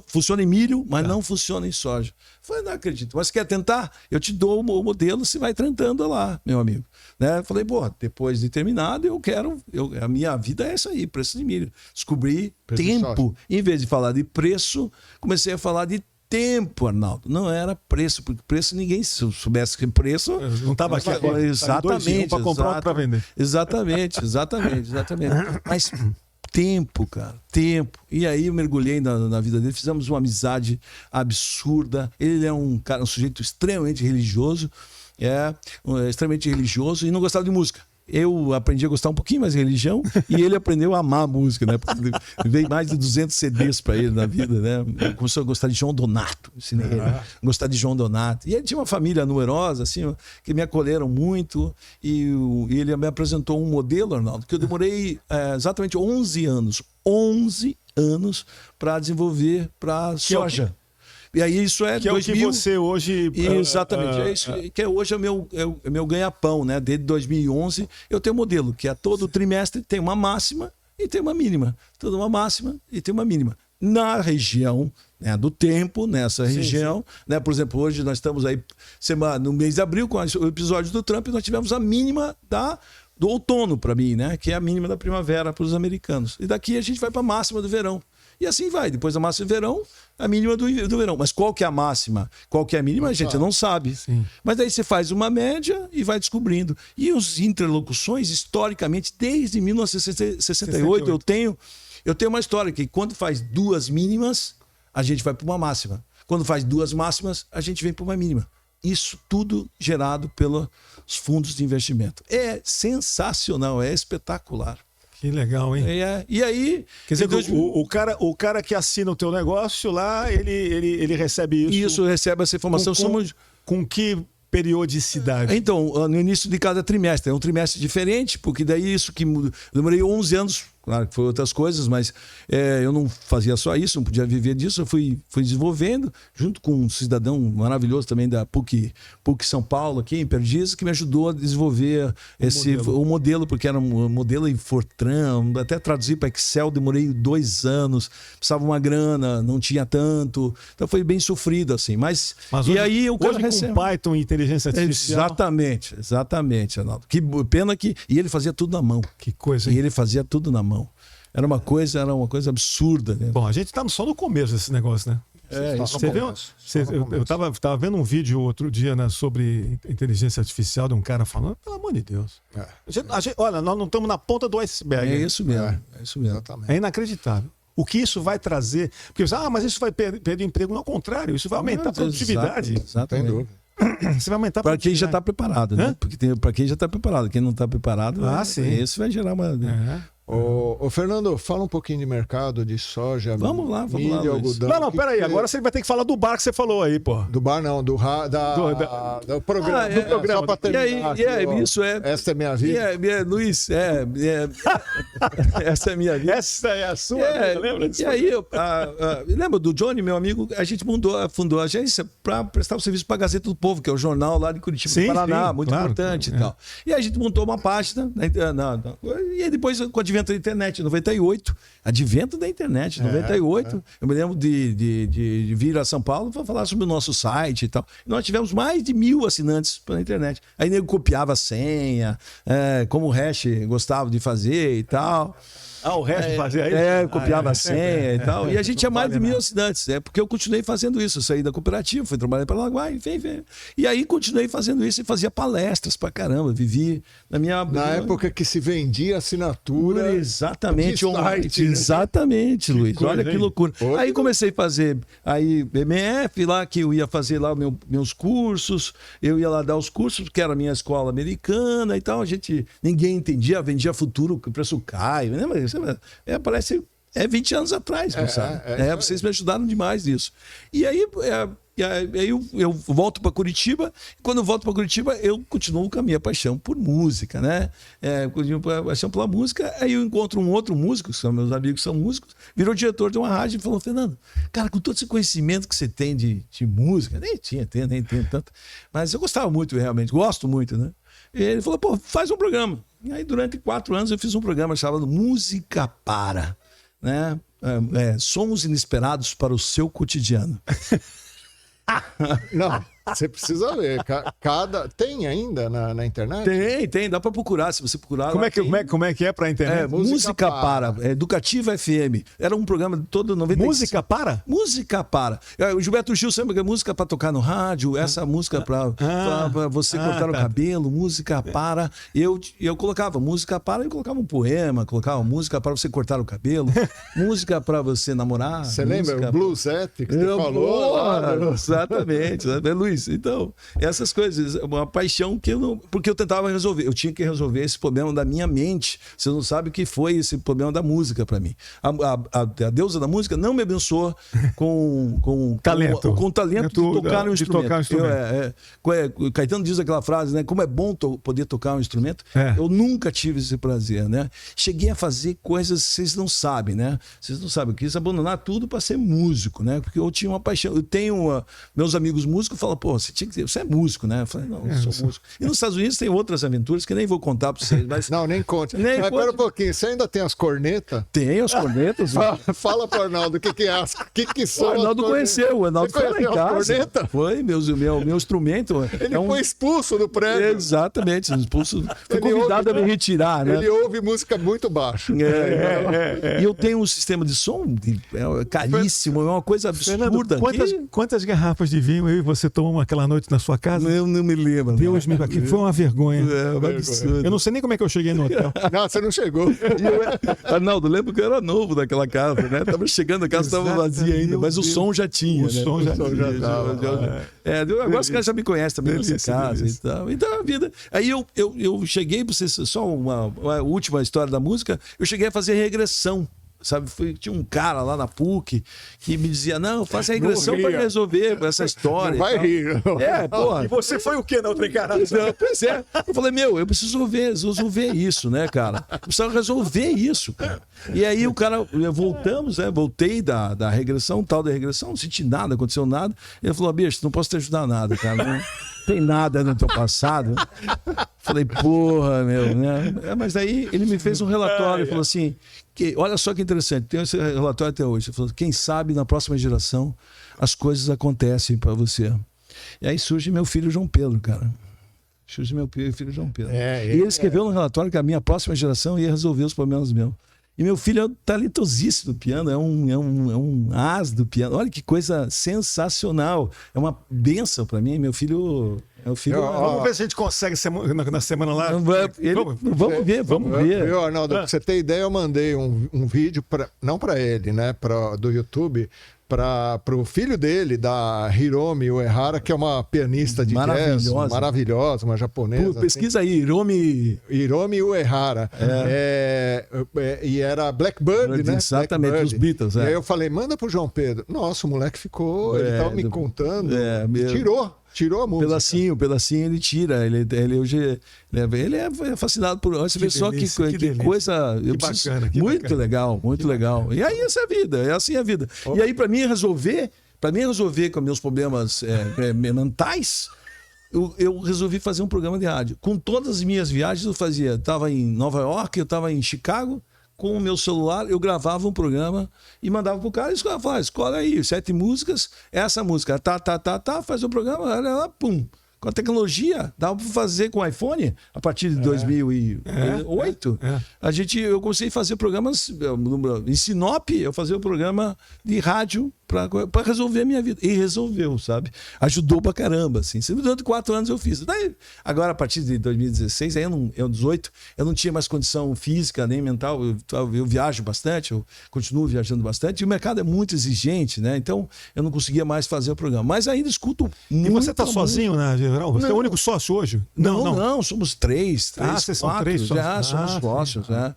Funciona em milho, mas não funciona em soja. Eu falei, não acredito. Mas quer tentar? Eu te dou o modelo, você vai tentando lá, meu amigo. Né? Eu falei, depois de terminado, a minha vida é essa aí, preço de milho. Descobri tempo. Em vez de falar de preço, comecei a falar de tempo, Arnaldo. Não era preço, porque preço ninguém soubesse que preço... Não estava aqui agora. Exatamente. Para comprar para vender. Exatamente. Mas... tempo, cara, tempo. E aí eu mergulhei na vida dele, fizemos uma amizade absurda. Ele é um sujeito extremamente religioso, extremamente religioso e não gostava de música. Eu aprendi a gostar um pouquinho mais de religião e ele aprendeu a amar a música, né? Porque veio mais de 200 CDs para ele na vida, né? Ele começou a gostar de João Donato, ensinei ele a gostar de João Donato. E ele tinha uma família numerosa, assim, que me acolheram muito e ele me apresentou um modelo, Arnaldo, que eu demorei exatamente 11 anos para desenvolver para soja. E aí isso é que 2000... é o que você hoje... Exatamente. É isso que hoje é o meu ganha-pão, né? Desde 2011 eu tenho um modelo que todo trimestre tem uma máxima e tem uma mínima. Toda uma máxima e tem uma mínima. Na região, né, do tempo, nessa região. Né? Por exemplo, hoje nós estamos aí no mês de abril, com o episódio do Trump, nós tivemos a mínima do outono para mim, né? Que é a mínima da primavera para os americanos. E daqui a gente vai para a máxima do verão. E assim vai. Depois da máxima do verão, a mínima do verão. Mas qual que é a máxima? Qual que é a mínima? A gente não sabe. Sim. Mas daí você faz uma média e vai descobrindo. E as interlocuções, historicamente, desde 1968, eu tenho uma história que quando faz duas mínimas, a gente vai para uma máxima. Quando faz duas máximas, a gente vem para uma mínima. Isso tudo gerado pelos fundos de investimento. É sensacional, é espetacular. Que legal, hein? E aí... Quer dizer, o cara que assina o teu negócio lá, ele recebe isso... Isso, recebe essa informação. Com que periodicidade? Então, no início de cada trimestre. É um trimestre diferente, porque daí isso que... Eu demorei 11 anos, claro que foi outras coisas, mas eu não fazia só isso, não podia viver disso. Eu fui desenvolvendo, junto com um cidadão maravilhoso também da PUC São Paulo, aqui em Perdizes, que me ajudou a desenvolver o modelo, porque era um modelo em Fortran, até traduzir para Excel, demorei 2 anos, precisava uma grana, não tinha tanto, então foi bem sofrido assim. Mas hoje, e aí o cara recebe... com Python e inteligência artificial... Exatamente, Arnaldo. Que pena que... E ele fazia tudo na mão. Que coisa, hein? E ele fazia tudo na mão. Era uma coisa absurda, né? Bom, a gente tá só no começo desse negócio, né? Você vê, eu tava vendo um vídeo outro dia, né, sobre inteligência artificial de um cara falando, pelo amor de Deus. Olha, nós não estamos na ponta do iceberg. É isso mesmo. É isso mesmo. É inacreditável. O que isso vai trazer? Porque você mas isso vai perder emprego. Não, ao contrário, isso vai aumentar a produtividade. Exatamente. Você vai aumentar para quem já está preparado, né? Porque para quem já está preparado. Quem não está preparado, sim. Esse vai gerar uma... Ô, Fernando, fala um pouquinho de mercado de soja, vamos lá, milho, algodão. Não, peraí, agora você vai ter que falar do bar que você falou aí, pô. Do bar não, do programa. Do programa, só pra terminar. Isso é... Essa é minha vida. Luiz, essa é a minha vida. Essa é a sua vida, lembra disso? E aí, lembra do Johnny, meu amigo? A gente fundou a agência para prestar o serviço para a Gazeta do Povo, que é o jornal lá de Curitiba, do Paraná, muito importante e tal. E a gente montou uma página, e aí depois, com o advento da internet, 98, advento da internet, 98, eu me lembro de vir a São Paulo para falar sobre o nosso site e tal. E nós tivemos mais de 1000 assinantes pela internet. Aí nego copiava a senha, como o Hash gostava de fazer e tal. O resto fazia isso? Copiava a senha e tal. E a gente tinha mais de 1000 assinantes. Porque eu continuei fazendo isso. Eu saí da cooperativa, fui trabalhar para Paraguai, enfim. E aí continuei fazendo isso e fazia palestras pra caramba. Vivi na minha... Na época que se vendia assinatura. Exatamente. Exatamente, Luiz. Olha que loucura. Aí comecei a fazer BMF lá, que eu ia fazer lá meus cursos. Eu ia lá dar os cursos, que era a minha escola americana e tal. Ninguém entendia, vendia futuro, o preço cai. Lembra? Parece 20 anos atrás, vocês me ajudaram demais nisso. E aí, eu volto para Curitiba. E quando eu volto para Curitiba, eu continuo com a minha paixão por música, né? Paixão pela música. Aí eu encontro um outro músico, que são meus amigos que são músicos, virou diretor de uma rádio e falou: Fernando, cara, com todo esse conhecimento que você tem de música, nem tenho tanto, mas eu gostava muito, realmente, gosto muito, né? E ele falou: pô, faz um programa. E aí, durante 4 anos, eu fiz um programa chamado Música Para, né? Sons inesperados para o seu cotidiano. Não, você precisa ver. Tem ainda na internet? Tem, dá para procurar. Se você procurar. Como é que é para internet? Música para. Educativa FM. Era um programa todo 95. Música para? Música para. O Gilberto Gil sempre que música para tocar no rádio, essa música para você cortar o cabelo, música para. Eu colocava música para e colocava um poema, colocava música para você cortar o cabelo, música para você namorar. Você lembra o Blues que você falou? Exatamente, Luiz. Então, essas coisas, uma paixão que porque eu tentava resolver. Eu tinha que resolver esse problema da minha mente. Você não sabe o que foi esse problema da música para mim. A deusa da música não me abençoou com talento. Com talento de tocar um instrumento. Caetano diz aquela frase, né? Como é bom poder tocar um instrumento. Eu nunca tive esse prazer, né? Cheguei a fazer coisas que vocês não sabem, né? Vocês não sabem. Eu quis abandonar tudo para ser músico, né? Porque eu tinha uma paixão. Eu tenho meus amigos músicos falam: pô, você é músico, né? Eu falei: não, eu sou músico. E nos Estados Unidos tem outras aventuras que nem vou contar para vocês. Mas... Não, nem conte. Mas espera um pouquinho, você ainda tem as cornetas? Tem as cornetas. Fala para o Arnaldo o que são. O Arnaldo conheceu, o Arnaldo foi lá em casa. Corneta? Foi, meu instrumento. Ele foi expulso do prédio. Exatamente, expulso. Fui convidado a me retirar, né? Ele ouve música muito baixo. E eu tenho um sistema de som caríssimo, é uma coisa absurda. Fernando, quantas garrafas de vinho eu e você tomamos aquela noite na sua casa? Eu não me lembro. Deus me aqui foi uma vergonha. Um absurdo. Eu não sei nem como é que eu cheguei no hotel. Não, você não chegou. Arnaldo, lembro que eu era novo naquela casa, né? Tava chegando, a casa estava vazia ainda, mas o som já tinha. O som já estava. Agora os caras já me conhecem também nessa casa e tal. Então a vida. Aí eu cheguei, para você, só uma última história da música, eu cheguei a fazer regressão. Sabe, tinha um cara lá na PUC que me dizia: não, faça a regressão para resolver essa história. Não vai rir. Porra. E você foi o quê na outra encarnação? Pois é. Eu falei: eu preciso resolver isso, né, cara? Eu preciso resolver isso, cara. E aí o cara, voltamos, né? Voltei da regressão, tal da regressão, não senti nada, aconteceu nada. Ele falou: bicho, não posso te ajudar nada, cara. Não tem nada no teu passado. Falei: porra, né? Mas aí ele me fez um relatório e falou assim: olha só que interessante, tem esse relatório até hoje. Ele falou: quem sabe na próxima geração as coisas acontecem para você. E aí surge meu filho João Pedro, cara. Surge meu filho João Pedro. E ele escreveu no relatório que a minha próxima geração ia resolver os problemas meus. E meu filho é talentosíssimo do piano, é um as do piano. Olha que coisa sensacional. É uma bênção para mim. Meu filho... Vamos ver se a gente consegue na semana lá. Vamos ver. Eu, Arnaldo, pra você ter ideia, eu mandei um vídeo, não para ele, né, do YouTube, para o filho dele, da Hiromi Uehara, que é uma pianista de jazz maravilhosa, uma japonesa. Pesquisa assim. Aí, Hiromi Uehara. E era Blackbird, né? Exatamente, Blackbird. Os Beatles. E aí eu falei, manda pro João Pedro. Nossa, o moleque ficou, ele tava me contando, tirou a música. Pedacinho ele tira. Ele hoje é fascinado por. Você vê só que coisa. Que bacana, muito legal, muito legal. E aí essa é a vida, é assim a vida. E aí, para mim resolver com meus problemas mentais, eu resolvi fazer um programa de rádio. Com todas as minhas viagens eu fazia. Eu estava em Nova York, eu estava em Chicago. Com o meu celular, eu gravava um programa e mandava pro cara e falava, escolhe aí, 7 músicas, essa música, faz o programa, pum. Com a tecnologia, dava para fazer com o iPhone, a partir de 2008, eu comecei a fazer programas, em Sinop, eu fazia um programa de rádio para resolver a minha vida. E resolveu, sabe? Ajudou pra caramba, assim. Durante 4 anos eu fiz. Daí, agora, a partir de 2016, aí 2018, eu não tinha mais condição física nem mental. Eu viajo bastante, eu continuo viajando bastante. E o mercado é muito exigente, né? Então, eu não conseguia mais fazer o programa. Mas ainda escuto muito. E você está sozinho, né, geral? Você é o único sócio hoje? Não, somos 3. Vocês são 3 sócios? Somos sócios, né?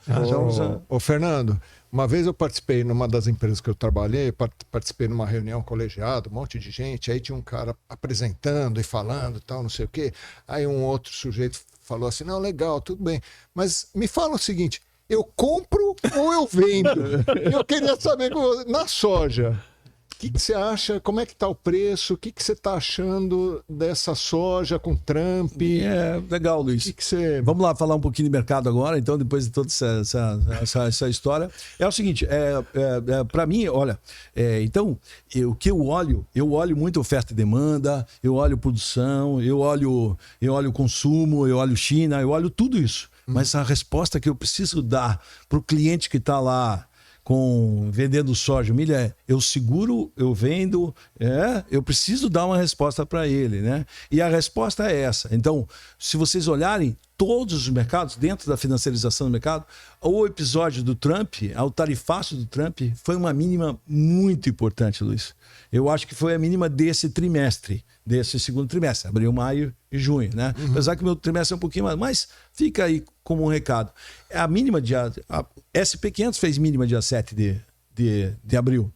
Ô, Fernando, uma vez eu participei numa das empresas que eu trabalhei, participei numa reunião colegiada, um monte de gente, aí tinha um cara apresentando e falando e tal, não sei o quê. Aí um outro sujeito falou assim, não, legal, tudo bem, mas me fala o seguinte, eu compro ou eu vendo? Eu queria saber, na soja, o que você acha? Como é que está o preço? O que você está achando dessa soja com Trump? Legal, Luiz. Vamos lá falar um pouquinho de mercado agora, então, depois de toda essa história. É o seguinte, para mim, olha, então, o que eu olho muito oferta e demanda, eu olho produção, eu olho consumo, eu olho China, eu olho tudo isso. Mas a resposta que eu preciso dar para o cliente que está lá, vendendo soja, milha, eu seguro, eu vendo, eu preciso dar uma resposta para ele, né? E a resposta é essa. Então, se vocês olharem todos os mercados, dentro da financiarização do mercado, o episódio do Trump, o tarifaço do Trump, foi uma mínima muito importante, Luiz. Eu acho que foi a mínima desse trimestre, desse segundo trimestre, abril, maio e junho, né? Apesar que o meu trimestre é um pouquinho mais, mas fica aí como um recado. A mínima a SP500 fez mínima dia 7 de abril.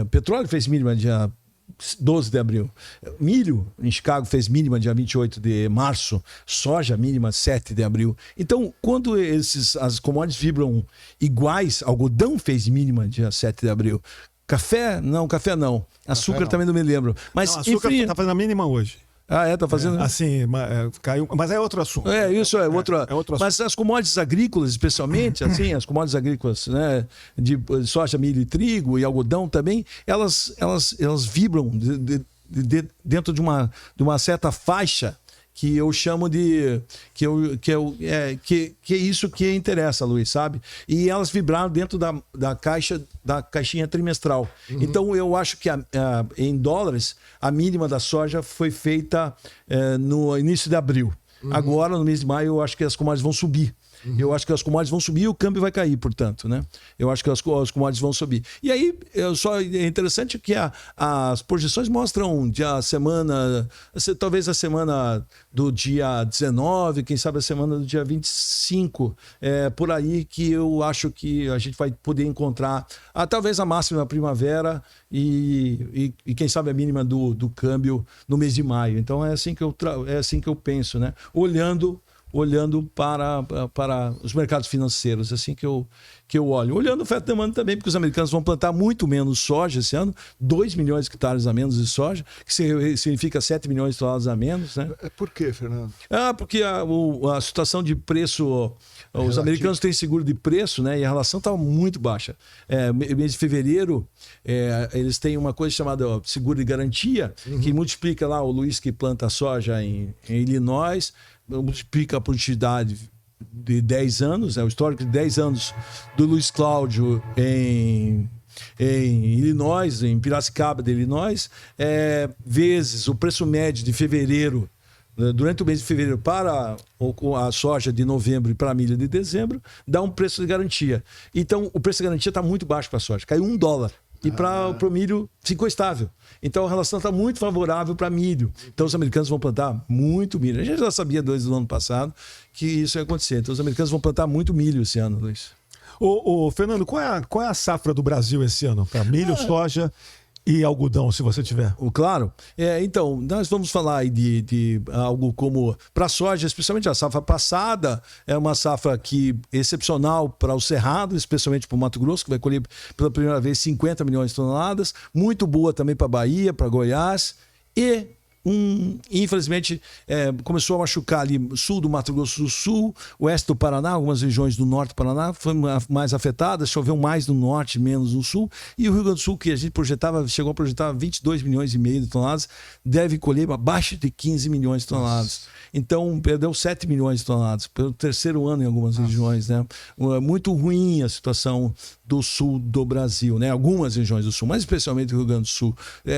Petróleo fez mínima dia 12 de abril. Milho, em Chicago, fez mínima dia 28 de março. Soja, mínima 7 de abril. Então, quando as commodities vibram iguais, algodão fez mínima dia 7 de abril. Café não. Açúcar não. Também não me lembro. Mas, não, açúcar está fazendo a mínima hoje. Tá fazendo? Assim, caiu. Mas é outro assunto. Isso é outro assunto. Mas as commodities agrícolas, especialmente, assim, as commodities agrícolas, né, de soja, milho e trigo e algodão também, elas vibram dentro de uma certa faixa que eu chamo de que é isso que interessa, Luiz, sabe? E elas vibraram dentro da caixinha trimestral. Então eu acho que em dólares a mínima da soja foi feita no início de abril. Agora no mês de maio eu acho que as commodities vão subir. Eu acho que as commodities vão subir e o câmbio vai cair, portanto, né? Eu acho que as commodities vão subir. E aí, é interessante que as projeções mostram talvez a semana do dia 19, quem sabe a semana do dia 25, por aí que eu acho que a gente vai poder encontrar talvez a máxima da primavera e quem sabe a mínima do câmbio no mês de maio. Então é assim que eu penso, né? Olhando para os mercados financeiros, assim que eu olho. Olhando o oferta e demanda também, porque os americanos vão plantar muito menos soja esse ano, 2 milhões de hectares a menos de soja, que significa 7 milhões de toneladas a menos, né? Por quê, Fernando? Porque a situação de preço, os americanos têm seguro de preço, né? E a relação estava muito baixa. Mês de fevereiro, eles têm uma coisa chamada seguro de garantia, que multiplica lá o Luiz que planta soja em Illinois, multiplica a produtividade de 10 anos, o histórico de 10 anos do Luiz Cláudio em Illinois, em Piracicaba de Illinois, vezes o preço médio de fevereiro, durante o mês de fevereiro para a soja de novembro e para a milha de dezembro, dá um preço de garantia. Então, o preço de garantia está muito baixo para a soja. Caiu $1 e para o milho ficou estável. Então a relação está muito favorável para milho. Então os americanos vão plantar muito milho. A gente já sabia desde o ano passado que isso ia acontecer. Então os americanos vão plantar muito milho esse ano, Luiz. Ô, Fernando, qual é a safra do Brasil esse ano? Para milho, soja e algodão, se você tiver. Claro. Então, nós vamos falar aí de algo como para soja, especialmente a safra passada, é uma safra excepcional para o Cerrado, especialmente para o Mato Grosso, que vai colher pela primeira vez 50 milhões de toneladas. Muito boa também para Bahia, para Goiás. E infelizmente, começou a machucar ali sul do Mato Grosso do Sul, oeste do Paraná, algumas regiões do norte do Paraná foram mais afetadas, choveu mais no norte, menos no sul, e o Rio Grande do Sul, que a gente chegou a projetar 22 milhões e meio de toneladas, deve colher abaixo de 15 milhões de toneladas. Então, perdeu 7 milhões de toneladas, pelo terceiro ano em algumas regiões, né? Muito ruim a situação do sul do Brasil, né? Algumas regiões do sul, mas especialmente o Rio Grande do Sul.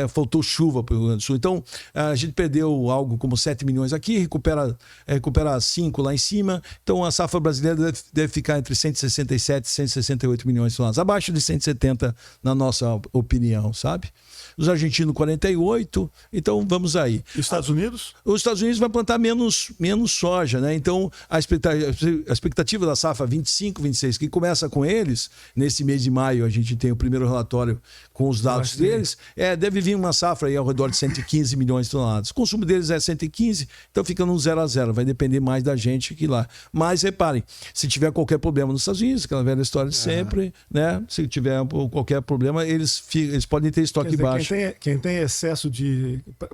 Faltou chuva para o Rio Grande do Sul. Então, a gente perdeu algo como 7 milhões aqui, recupera 5 lá em cima. Então, a safra brasileira deve ficar entre 167 e 168 milhões de toneladas, abaixo de 170 na nossa opinião, sabe? Os argentinos 48, então vamos aí. E os Estados Unidos? Os Estados Unidos vai plantar menos soja, né? Então a expectativa da safra 25, 26, que começa com eles, nesse mês de maio a gente tem o primeiro relatório com os dados deles, deve vir uma safra aí ao redor de 115 milhões de toneladas. O consumo deles é 115, então fica num 0 a 0, vai depender mais da gente que lá. Mas reparem, se tiver qualquer problema nos Estados Unidos, aquela velha história de sempre, né? Se tiver qualquer problema, eles podem ter estoque baixo. Quem tem excesso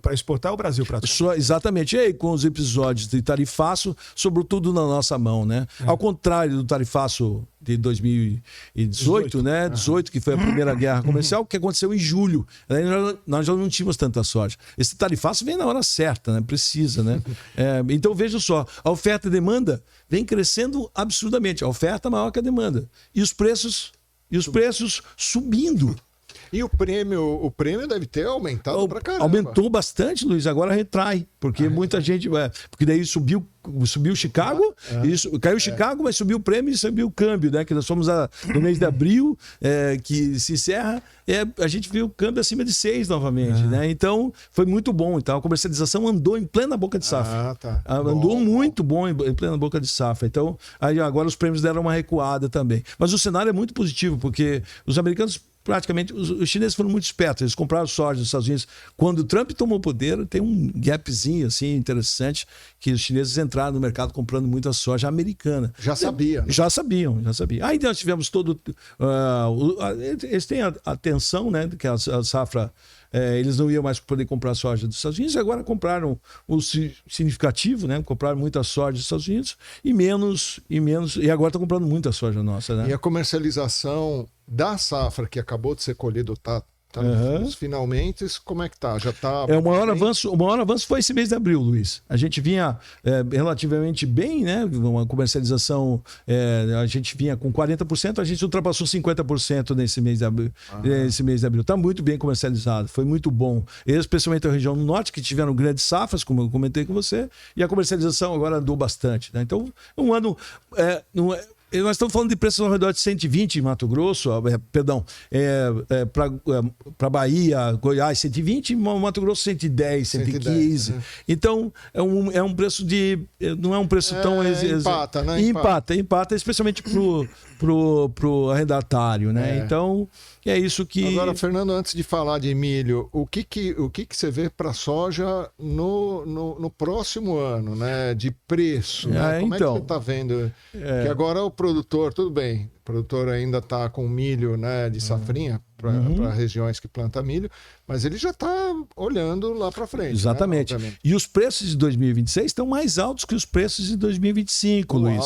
para exportar é o Brasil, praticamente. Exatamente. E aí, com os episódios de tarifaço, sobrou tudo na nossa mão, né? Ao contrário do tarifaço de 2018, né? 18, que foi a primeira guerra comercial, que aconteceu em julho. Nós já não tínhamos tanta soja. Esse tarifaço vem na hora certa, né? Precisa, né? Então, veja só, a oferta e demanda vem crescendo absurdamente. A oferta é maior que a demanda. E os preços subindo. E o prêmio deve ter aumentado pra caramba. Aumentou bastante, Luiz, agora retrai, porque muita gente... porque daí subiu Chicago, caiu Chicago, mas subiu o prêmio e subiu o câmbio, né? Que nós fomos no mês de abril, que se encerra, a gente viu o câmbio acima de 6 novamente, né? Então, foi muito bom. Então, a comercialização andou em plena boca de safra. Andou muito bom em plena boca de safra. Então, aí agora os prêmios deram uma recuada também. Mas o cenário é muito positivo, porque os americanos praticamente, os chineses foram muito espertos, eles compraram soja dos Estados Unidos. Quando o Trump tomou o poder, tem um gapzinho assim interessante, que os chineses entraram no mercado comprando muita soja americana. Já sabiam. Já sabiam. Aí nós tivemos todo... eles têm a tensão, né, que a safra... eles não iam mais poder comprar soja dos Estados Unidos, e agora compraram o significativo, né? Compraram muita soja dos Estados Unidos e agora estão comprando muita soja nossa, né? E a comercialização da safra que acabou de ser colhida finalmente, como é que tá? Já tá... O maior avanço foi esse mês de abril, Luiz. A gente vinha relativamente bem, né? Uma comercialização, a gente vinha com 40%, a gente ultrapassou 50% nesse mês de abril. Esse mês de abril. Está muito bem comercializado, foi muito bom. Especialmente a região do norte, que tiveram grandes safras, como eu comentei com você, e a comercialização agora andou bastante, né? Então, um ano... nós estamos falando de preços ao redor de 120 em Mato Grosso, para Bahia, Goiás 120, Mato Grosso 110, 115. Então, é um preço não é um preço tão... Empata, né? Empata, especialmente pro arrendatário, né? Então, é isso que... Agora, Fernando, antes de falar de milho, o que você vê para soja no próximo ano, né? De preço, né? Como é que você está vendo? Que agora o produtor, tudo bem, o produtor ainda está com milho, né, de safrinha para regiões que plantam milho, mas ele já está olhando lá para frente. Exatamente. Né? E os preços de 2026 estão mais altos que os preços de 2025, Luiz.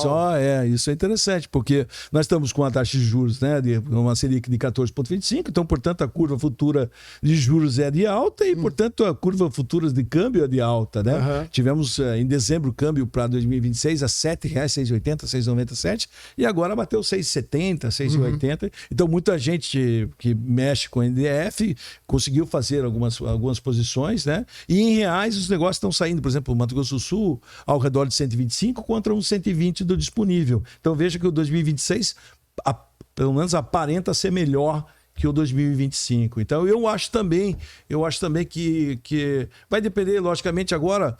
Isso é interessante, porque nós estamos com a taxa de juros, né, de uma Selic de 14,25, então, portanto, a curva futura de juros é de alta e, portanto, a curva futura de câmbio é de alta, né? Tivemos em dezembro o câmbio para 2026 a R$ 7,680, 6,97 e agora bateu 6,70, 6,80. Então, muita gente que mexe com NDF conseguiu fazer algumas posições, né? E em reais os negócios estão saindo, por exemplo, o Mato Grosso do Sul ao redor de 125 contra um 120 do disponível. Então veja que o 2026 pelo menos aparenta ser melhor que o 2025. Então eu acho também que vai depender, logicamente, agora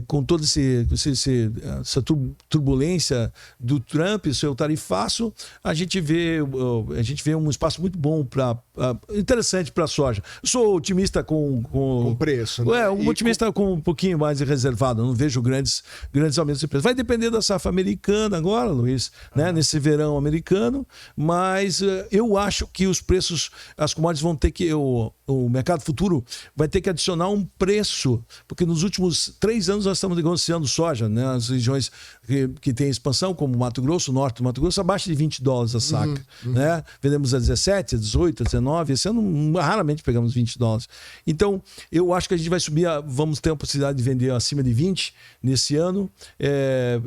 com toda essa turbulência do Trump, seu tarifaço, a gente vê um espaço muito bom interessante para a soja. Eu sou otimista com preço, né? Otimista com um pouquinho mais reservado. Eu não vejo grandes aumentos de preço. Vai depender da safra americana agora, Luiz, né? Nesse verão americano, mas eu acho que os preços, as commodities vão ter que, o mercado futuro vai ter que adicionar um preço, porque nos últimos 3 anos nós estamos negociando soja, né? As regiões que têm expansão, como Mato Grosso, norte do Mato Grosso, abaixo de $20 a saca, né? Vendemos a 17, a 18, a 19, esse ano raramente pegamos $20. Então, eu acho que a gente vai subir, vamos ter a possibilidade de vender acima de 20 nesse ano,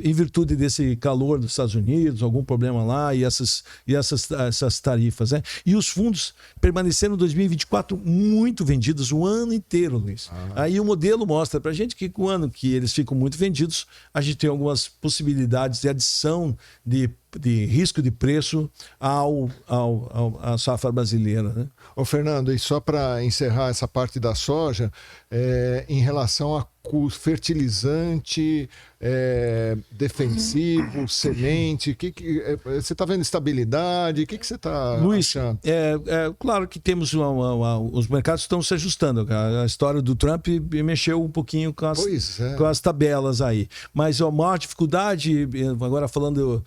em virtude desse calor dos Estados Unidos, algum problema lá e essas tarifas, né? E os fundos permaneceram em 2024 muito vendidos o ano inteiro, Luiz. Aí o modelo mostra pra gente que com o ano que eles ficam muito vendidos, a gente tem algumas possibilidades de adição de risco de preço à safra brasileira, né? Ô Fernando, e só para encerrar essa parte da soja, em relação a fertilizante, defensivo, semente, você está vendo estabilidade? O que você está achando? Claro que temos os mercados estão se ajustando. A história do Trump mexeu um pouquinho com as tabelas aí. Mas a maior dificuldade, agora falando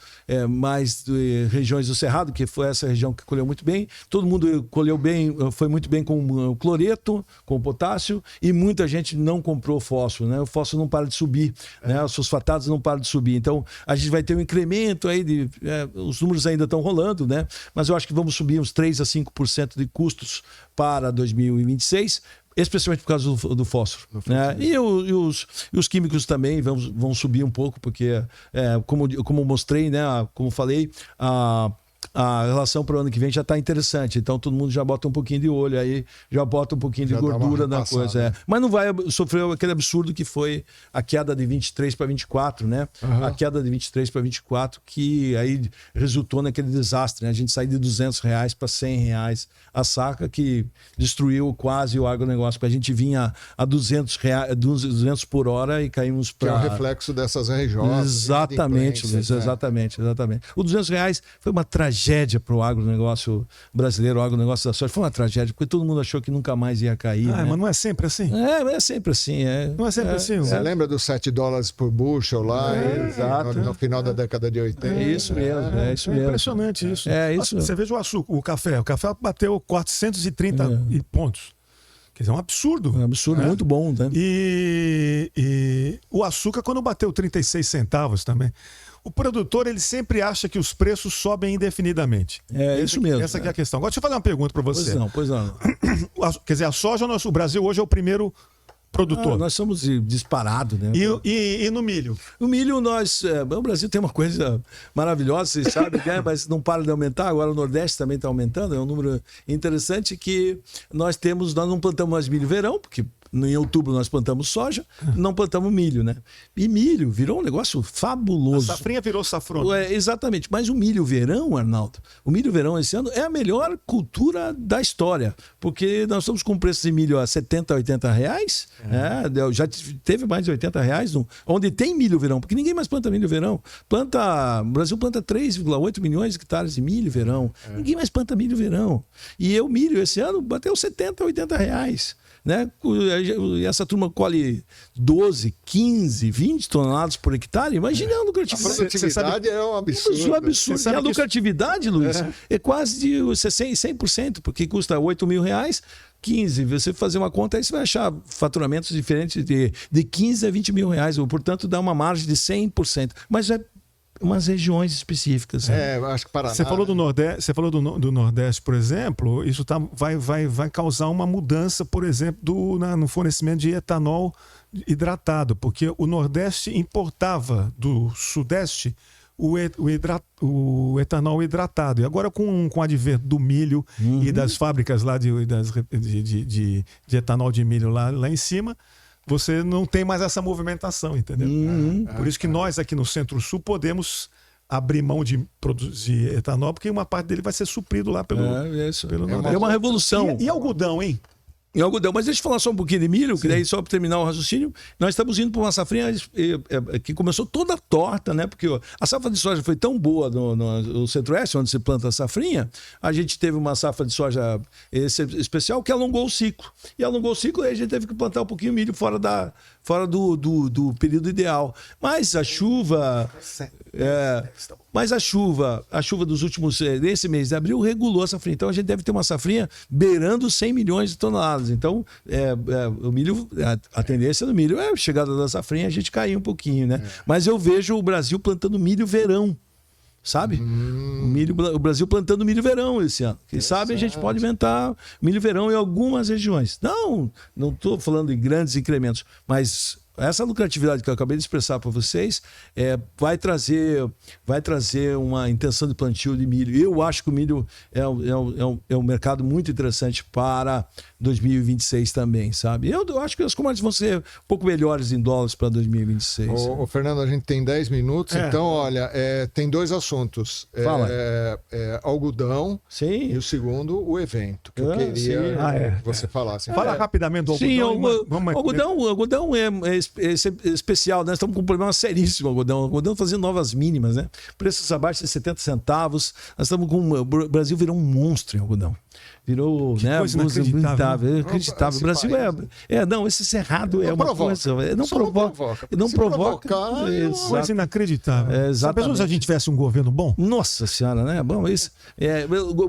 mais de regiões do Cerrado, que foi essa região que colheu muito bem, todo mundo colheu bem, foi muito bem com o cloreto, com o potássio, e muita gente não comprou fósforo, né? O fósforo não para de subir, né? Os fosfatados não param de subir. Então, a gente vai ter um incremento aí os números ainda estão rolando, né? Mas eu acho que vamos subir uns 3 a 5% de custos para 2026, especialmente por causa do fósforo. Né? E os químicos também vão subir um pouco, porque, como mostrei, né? Como falei, a relação para o ano que vem já está interessante. Então todo mundo já bota um pouquinho de olho aí, já bota um pouquinho de gordura na coisa. Mas não vai sofrer aquele absurdo que foi a queda de 23 para 24, né? A queda de 23 para 24, que aí resultou naquele desastre, né? A gente saiu de R$200 para R$100 a saca, que destruiu quase o agronegócio, porque a gente vinha a R$200 por hora e caímos para... Que é o reflexo dessas regiões. Exatamente, Luiz, exatamente. O R$200 foi uma tragédia para o agronegócio brasileiro, o agronegócio da soja. Foi uma tragédia, porque todo mundo achou que nunca mais ia cair. Né? Mas não é sempre assim? É sempre assim. Não é sempre assim. Você lembra dos $7 por bushel lá? Exato. No final da década de 80? É isso mesmo. É impressionante isso. Você veja o açúcar, o café. O café bateu 430 pontos. Quer dizer, é um absurdo. É um absurdo, muito bom, né? E o açúcar, quando bateu 36 centavos também, o produtor ele sempre acha que os preços sobem indefinidamente. Isso mesmo. Essa aqui é a questão. Agora, deixa eu fazer uma pergunta para você. Pois não. Quer dizer, a soja, o Brasil hoje é o primeiro produtor. Nós somos disparados, né? E no milho? O milho, o Brasil tem uma coisa maravilhosa, vocês sabem, né? Mas não para de aumentar. Agora o Nordeste também está aumentando. É um número interessante que nós não plantamos mais milho verão, porque em outubro nós plantamos soja, não plantamos milho, né? E milho virou um negócio fabuloso. A safrinha virou safrona. Exatamente. Mas o milho verão, Arnaldo, o milho verão esse ano é a melhor cultura da história, porque nós estamos com preço de milho a R$70, R$80. Já teve mais de R$80 onde tem milho verão, porque ninguém mais planta milho verão. O Brasil planta 3,8 milhões de hectares de milho verão. Ninguém mais planta milho verão. E o milho esse ano bateu R$70, R$80. Né? E essa turma colhe 12, 15, 20 toneladas por hectare. Imagina a lucratividade. A produtividade é um absurdo. É absurdo. E a lucratividade, Luiz, é quase de 100%, porque custa R$8.000, 15. Você fazer uma conta, aí você vai achar faturamentos diferentes de 15 a 20 mil reais. Portanto, dá uma margem de 100%. Mas é umas regiões específicas. Né? Acho que Paraná. Você falou do Nordeste, do Nordeste, por exemplo, isso vai causar uma mudança, por exemplo, no fornecimento de etanol hidratado, porque o Nordeste importava do Sudeste o etanol hidratado. E agora com o advento do milho e das fábricas lá de etanol de milho lá em cima, você não tem mais essa movimentação, entendeu? Por isso que nós aqui no Centro-Sul podemos abrir mão de produzir etanol, porque uma parte dele vai ser suprido lá pelo É uma revolução. E algodão, hein? Em algodão. Mas deixa eu falar só um pouquinho de milho, que daí só para terminar o raciocínio, nós estamos indo para uma safrinha que começou toda torta, né? Porque a safra de soja foi tão boa no Centro-Oeste, onde se planta a safrinha, a gente teve uma safra de soja especial que alongou o ciclo. E alongou o ciclo, aí a gente teve que plantar um pouquinho de milho fora do período ideal. Mas a chuva... Mas a chuva dos últimos... Nesse mês de abril regulou a safrinha. Então a gente deve ter uma safrinha beirando 100 milhões de toneladas. Então o milho... A tendência do milho é a chegada da safrinha, a gente cair um pouquinho, né? Mas eu vejo o Brasil plantando milho verão. Sabe? O Brasil plantando milho verão esse ano. Quem sabe a gente pode inventar milho verão em algumas regiões. Não estou falando em grandes incrementos, mas essa lucratividade que eu acabei de expressar para vocês vai trazer uma intenção de plantio de milho. Eu acho que o milho é um mercado muito interessante para 2026 também, sabe? Eu acho que as commodities vão ser um pouco melhores em dólares para 2026. Ô, Fernando, a gente tem 10 minutos, então, olha, tem dois assuntos. Fala. Algodão. Sim. E o segundo, o evento, que eu queria que você falasse. Fala rapidamente do algodão. Sim, o algodão é especial, né? Nós estamos com um problema seríssimo, o algodão fazendo novas mínimas, né? Preços abaixo de 70 centavos. Nós estamos com... O Brasil virou um monstro em algodão. Virou, né? Coisa inacreditável. Inacreditável. O Brasil esse cerrado é uma coisa. Não provoca. Coisa inacreditável. Exatamente. Se a pessoa, se a gente tivesse um governo bom? Nossa Senhora, né? Bom, isso.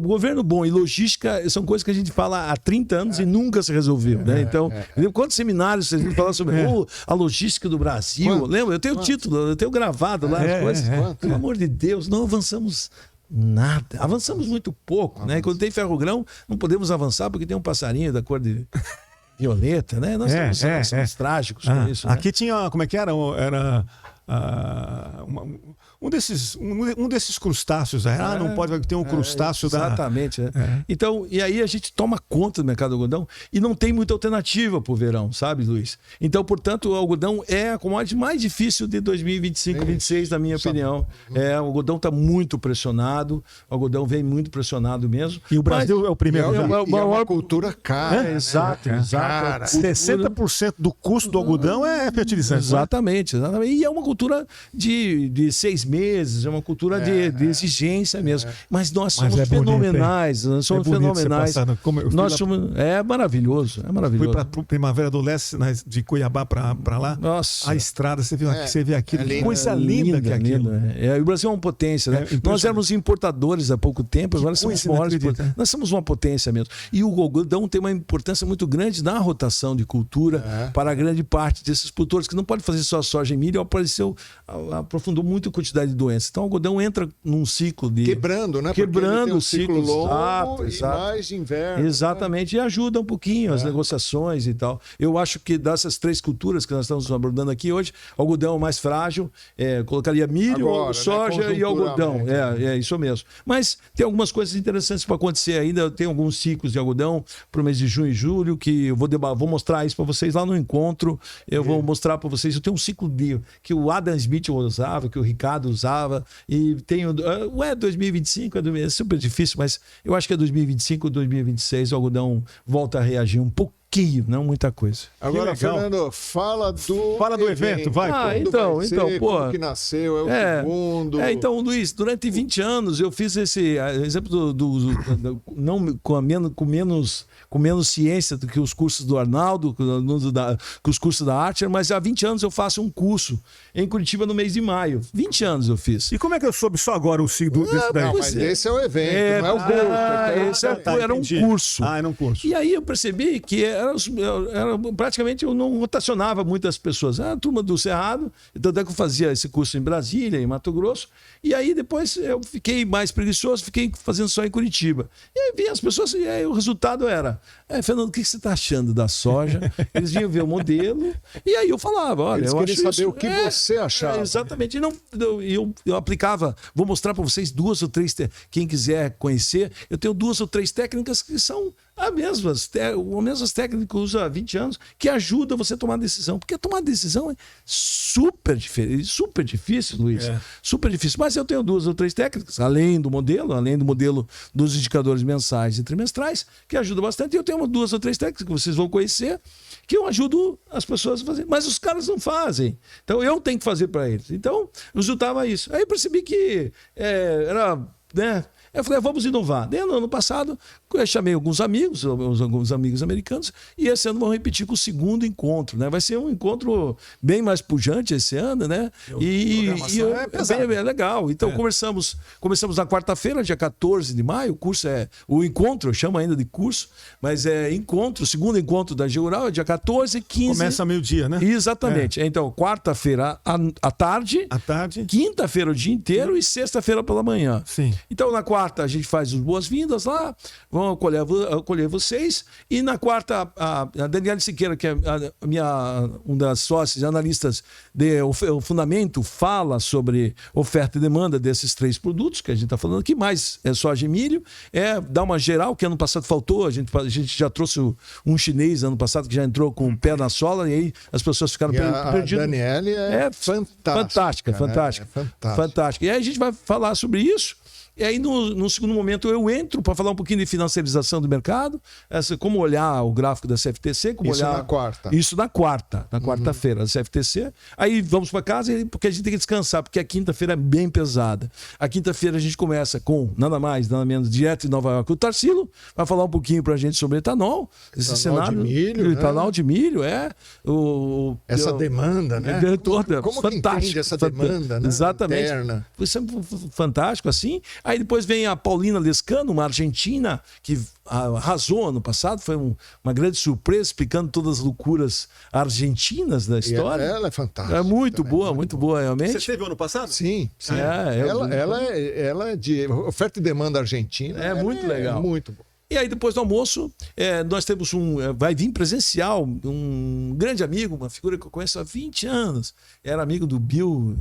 Governo bom e logística são coisas que a gente fala há 30 anos e nunca se resolveu, né? Então, quantos seminários a gente fala sobre a logística do Brasil? Lembra? Eu tenho o título, eu tenho gravado lá as coisas. Pelo amor de Deus, não avançamos nada. Avançamos muito pouco, né? Quando tem ferrogrão, não podemos avançar porque tem um passarinho da cor de violeta, né? Nós somos trágicos com isso. Aqui tinha, como é que era? Era um desses crustáceos. Não pode ter um crustáceo exatamente. Então, e aí a gente toma conta do mercado do algodão e não tem muita alternativa para o verão, sabe, Luiz? Então, portanto, o algodão é a commodity mais difícil de 2025, 2026, na minha opinião. O algodão está muito pressionado, o algodão vem muito pressionado mesmo. E o Brasil é o primeiro. É uma cultura cara. Exato. 60% do custo do algodão é fertilizante. Exatamente. E é uma cultura de 6 meses, é uma cultura de exigência mesmo. Mas nós somos fenomenais. Nós somos fenomenais. É maravilhoso. Fui para a Primavera do Leste, de Cuiabá para lá. Nossa. A estrada, você vê aquilo. Coisa linda que é aquilo. O Brasil é uma potência, né? Nós éramos importadores há pouco tempo, agora somos maiores. Nós somos uma potência mesmo. E o algodão tem uma importância muito grande na rotação de cultura para a grande parte desses produtores que não podem fazer só soja e milho. Aprofundou muito a quantidade de doenças. Então o algodão entra num ciclo de... Quebrando, né? Quebrando o ciclo longo e mais de inverno. Exatamente. Né? E ajuda um pouquinho as negociações e tal. Eu acho que dessas 3 culturas que nós estamos abordando aqui hoje, algodão é o mais frágil, colocaria milho, soja e algodão. É isso mesmo. Mas tem algumas coisas interessantes para acontecer ainda. Tem alguns ciclos de algodão para o mês de junho e julho que eu vou mostrar isso para vocês lá no encontro. Eu vou mostrar para vocês. Eu tenho um ciclo que o Adam Smith usava, que o Ricardo usava, e tem 2025, é super difícil, mas eu acho que é 2025, 2026, o algodão volta a reagir um pouquinho, não muita coisa. Agora, Fernando, fala do evento, vai. Então, como que nasceu, segundo... Então, Luiz, durante 20 anos eu fiz esse exemplo não com menos ciência do que os cursos do Arnaldo, que os cursos da Archer, mas há 20 anos eu faço um curso em Curitiba no mês de maio. 20 anos eu fiz. E como é que eu soube só agora o ciclo desse daí? Mas esse é o evento, não é o curso. Era um curso. Era um curso. E aí eu percebi que praticamente eu não rotacionava muitas pessoas. A turma do Cerrado, tanto é que eu fazia esse curso em Brasília, em Mato Grosso, e aí depois eu fiquei mais preguiçoso, fiquei fazendo só em Curitiba. E aí vinha as pessoas, e aí o resultado era: Fernando, o que você está achando da soja? Eles vinham ver o modelo, e aí eu falava: olha, eles eu acho saber isso. O que você achava. Exatamente. Eu aplicava, vou mostrar para vocês 2 ou 3, quem quiser conhecer, eu tenho 2 ou 3 técnicas que são As mesmas técnicas que usa há 20 anos, que ajuda você a tomar decisão. Porque tomar decisão é super difícil, Luiz. Super difícil. Mas eu tenho 2 ou 3 técnicas, além do modelo dos indicadores mensais e trimestrais, que ajuda bastante. E eu tenho 2 ou 3 técnicas que vocês vão conhecer, que eu ajudo as pessoas a fazer. Mas os caras não fazem. Então eu tenho que fazer para eles. Então, resultava isso. Aí eu percebi que era... né? Eu falei, vamos inovar. No ano passado, eu chamei alguns amigos americanos, e esse ano vamos repetir com o segundo encontro, né? Vai ser um encontro bem mais pujante esse ano, né? É legal. Então, começamos na quarta-feira, dia 14 de maio. O curso o encontro, eu chamo ainda de curso, mas é encontro, o segundo encontro da G-Rural, é dia 14, 15. Começa meio-dia, né? Exatamente. Então, quarta-feira à tarde, quinta-feira o dia inteiro e sexta-feira pela manhã. Sim. Então, na quarta, a gente faz as boas-vindas lá, vão acolher vocês. E na quarta, a Daniela Siqueira, que é uma das sócias analistas do Fundamento, fala sobre oferta e demanda desses 3 produtos que a gente está falando aqui, mais soja e milho. Dá uma geral, que ano passado faltou. A gente já trouxe um chinês ano passado que já entrou com o pé na sola, e aí as pessoas ficaram perdidas. A Daniela é fantástica. Fantástica. E aí a gente vai falar sobre isso. E aí, no segundo momento, eu entro para falar um pouquinho de financiarização do mercado, como olhar o gráfico da CFTC. Na quarta. Isso na quarta-feira, da CFTC. Aí vamos para casa, porque a gente tem que descansar, porque a quinta-feira é bem pesada. A quinta-feira a gente começa com nada mais, nada menos, direto de Nova York. O Tarsilo vai falar um pouquinho para a gente sobre etanol. Esse cenário. De milho, etanol de milho, essa demanda, né? Toda. Como fantástico, que entende essa demanda, né? Exatamente. Interna. Foi sempre fantástico, assim. Aí depois vem a Paulina Lescano, uma argentina que arrasou ano passado, foi uma grande surpresa, explicando todas as loucuras argentinas da história. Ela é fantástica. É muito boa, realmente. Você teve ano passado? Sim. Ela é de oferta e demanda argentina. É muito legal. É muito bom. E aí, depois do almoço, nós temos vai vir presencial, um grande amigo, uma figura que eu conheço há 20 anos. Era amigo do Bill,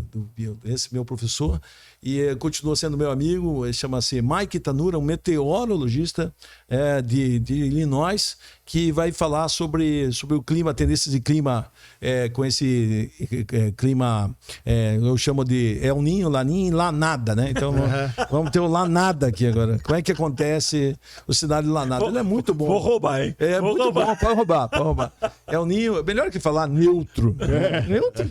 esse meu professor, e continua sendo meu amigo. Chama-se Mike Tanura, um meteorologista de Illinois, que vai falar sobre o clima, tendências de clima, com esse clima, eu chamo de El Ninho, Laninha e Lanada, né? Então, vamos ter o Lanada aqui agora. Como é que acontece o cenário de Lanada? Ele é muito bom. Vou roubar, hein? Muito bom, pode roubar. El Ninho, melhor que falar neutro. Neutro?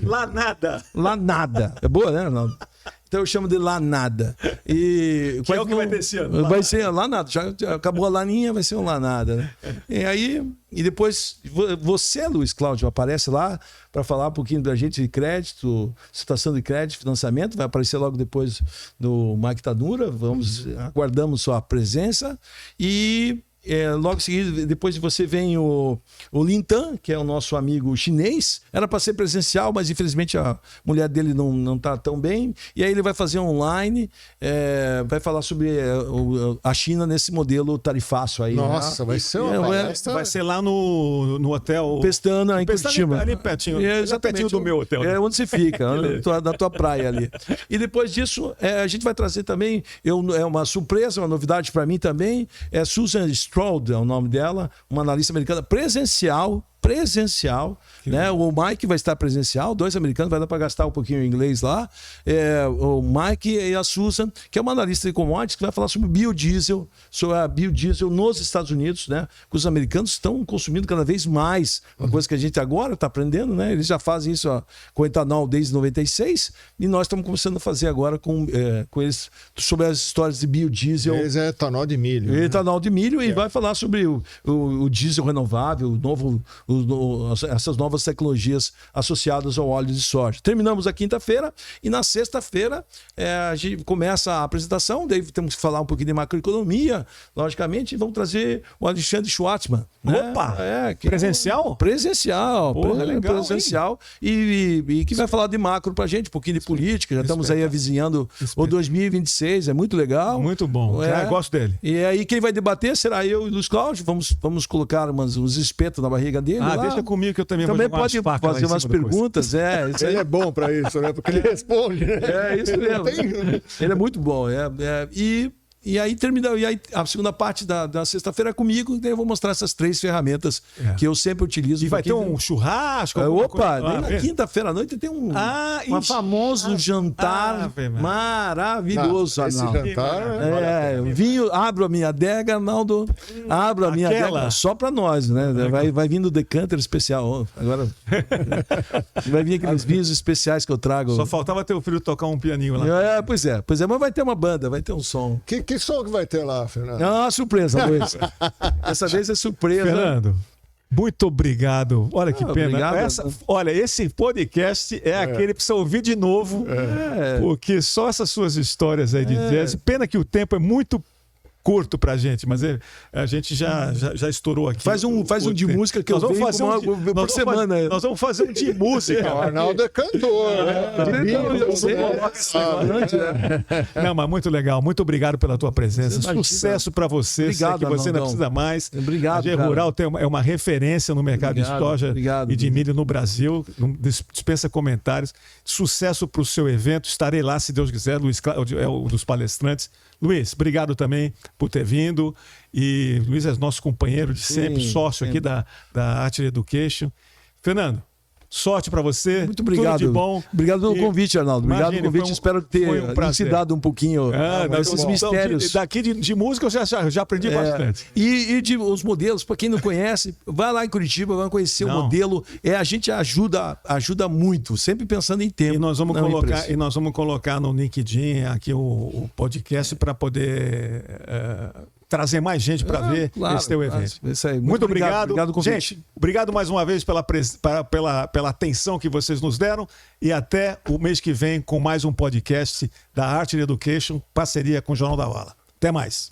Lanada. É boa, né, Ronaldo? Então eu chamo de Lanada. E que é o que vai ter esse ano? Vai ser Lanada. Já acabou a Laninha, vai ser um Lanada, né? E depois você, Luiz Cláudio, aparece lá para falar um pouquinho da gente de crédito, situação de crédito, financiamento. Vai aparecer logo depois do Mike Tanura. Aguardamos sua presença. E logo em seguida, depois de você vem o Lin Tan, que é o nosso amigo chinês. Era para ser presencial, mas infelizmente a mulher dele não está tão bem. E aí ele vai fazer online, vai falar sobre a China nesse modelo tarifaço aí. Nossa, vai ser vai ser lá no hotel Pestana, em Curitiba. Ali pertinho. Exatamente. Pertinho do meu hotel. Onde você fica, na tua praia ali. E depois disso, a gente vai trazer também, é uma surpresa, uma novidade para mim também, Susan Stroud é o nome dela, uma analista americana presencial, né? O Mike vai estar presencial, 2 americanos, vai dar para gastar um pouquinho em inglês lá. O Mike e a Susan, que é uma analista de commodities, que vai falar sobre biodiesel, sobre a biodiesel nos Estados Unidos, né? Que os americanos estão consumindo cada vez mais, uma coisa que a gente agora está aprendendo, né? Eles já fazem isso com etanol desde 96, e nós estamos começando a fazer agora com eles sobre as histórias de biodiesel. Eles é etanol de milho. Etanol de milho, e vai falar sobre o diesel renovável, essas novas tecnologias associadas ao óleo de soja. Terminamos a quinta-feira e na sexta-feira a gente começa a apresentação, daí temos que falar um pouquinho de macroeconomia, logicamente, e vamos trazer o Alexandre Schwartzman. Né? Opa! Presencial? Presencial. Legal, presencial. E que vai falar de macro pra gente, um pouquinho de política, já estamos aí avizinhando o 2026, é muito legal. Muito bom, gosto dele. E aí quem vai debater será eu e o Luiz Cláudio, vamos colocar uns espetos na barriga dele. Deixa comigo que eu também vou pode fazer umas perguntas. Ele é bom para isso, né? Porque ele responde. Isso mesmo. Ele é muito bom. E aí termina, e aí a segunda parte da sexta-feira é comigo, e daí eu vou mostrar essas 3 ferramentas que eu sempre utilizo. E vai ter um churrasco? Opa, na quinta-feira à noite tem um famoso jantar maravilhoso. Esse jantar Vinho, abro a minha adega, Arnaldo. Abro a minha adega só pra nós, né? Vai vindo o decanter especial. Agora vai vir aqueles vinhos especiais que eu trago. Só faltava ter o filho tocar um pianinho lá. Pois é, mas vai ter uma banda, vai ter um som. Que som que vai ter lá, Fernando? Não, surpresa, Luiz. Dessa vez é surpresa. Fernando, muito obrigado. Olha que pena. Obrigado. Olha, esse podcast é aquele que precisa ouvir de novo, porque só essas suas histórias aí de jazz. Pena que o tempo é muito curto pra gente, mas a gente já estourou aqui. Faz um de música que nós vamos fazer por semana. Nós vamos fazer um de música. O Arnaldo é cantor, né? Não, mas muito legal. Muito obrigado pela tua presença. Sucesso pra você. Obrigado, sei que você não precisa mais. Obrigado. A G Rural é uma referência no mercado de soja e de milho no Brasil. Não dispensa comentários. Sucesso pro seu evento. Estarei lá, se Deus quiser. Luiz Cláudio é um dos palestrantes. Luiz, obrigado também por ter vindo. E Luiz é nosso companheiro de sempre, sócio aqui da Art Education. Fernando, sorte para você. Muito obrigado. Tudo de bom. Obrigado pelo convite, Arnaldo. Obrigado pelo convite. Espero ter elucidado um pouquinho esses mistérios. Daqui de música eu já aprendi bastante. E de os modelos, para quem não conhece, vai lá em Curitiba, vai conhecer o modelo. A gente ajuda muito, sempre pensando em tempo. E nós vamos colocar no LinkedIn aqui o podcast para poder trazer mais gente para ver esse teu evento. Isso aí. Muito obrigado. Obrigado, gente, obrigado mais uma vez pela atenção que vocês nos deram e até o mês que vem com mais um podcast da Art Education, parceria com o Jornal da Vala. Até mais.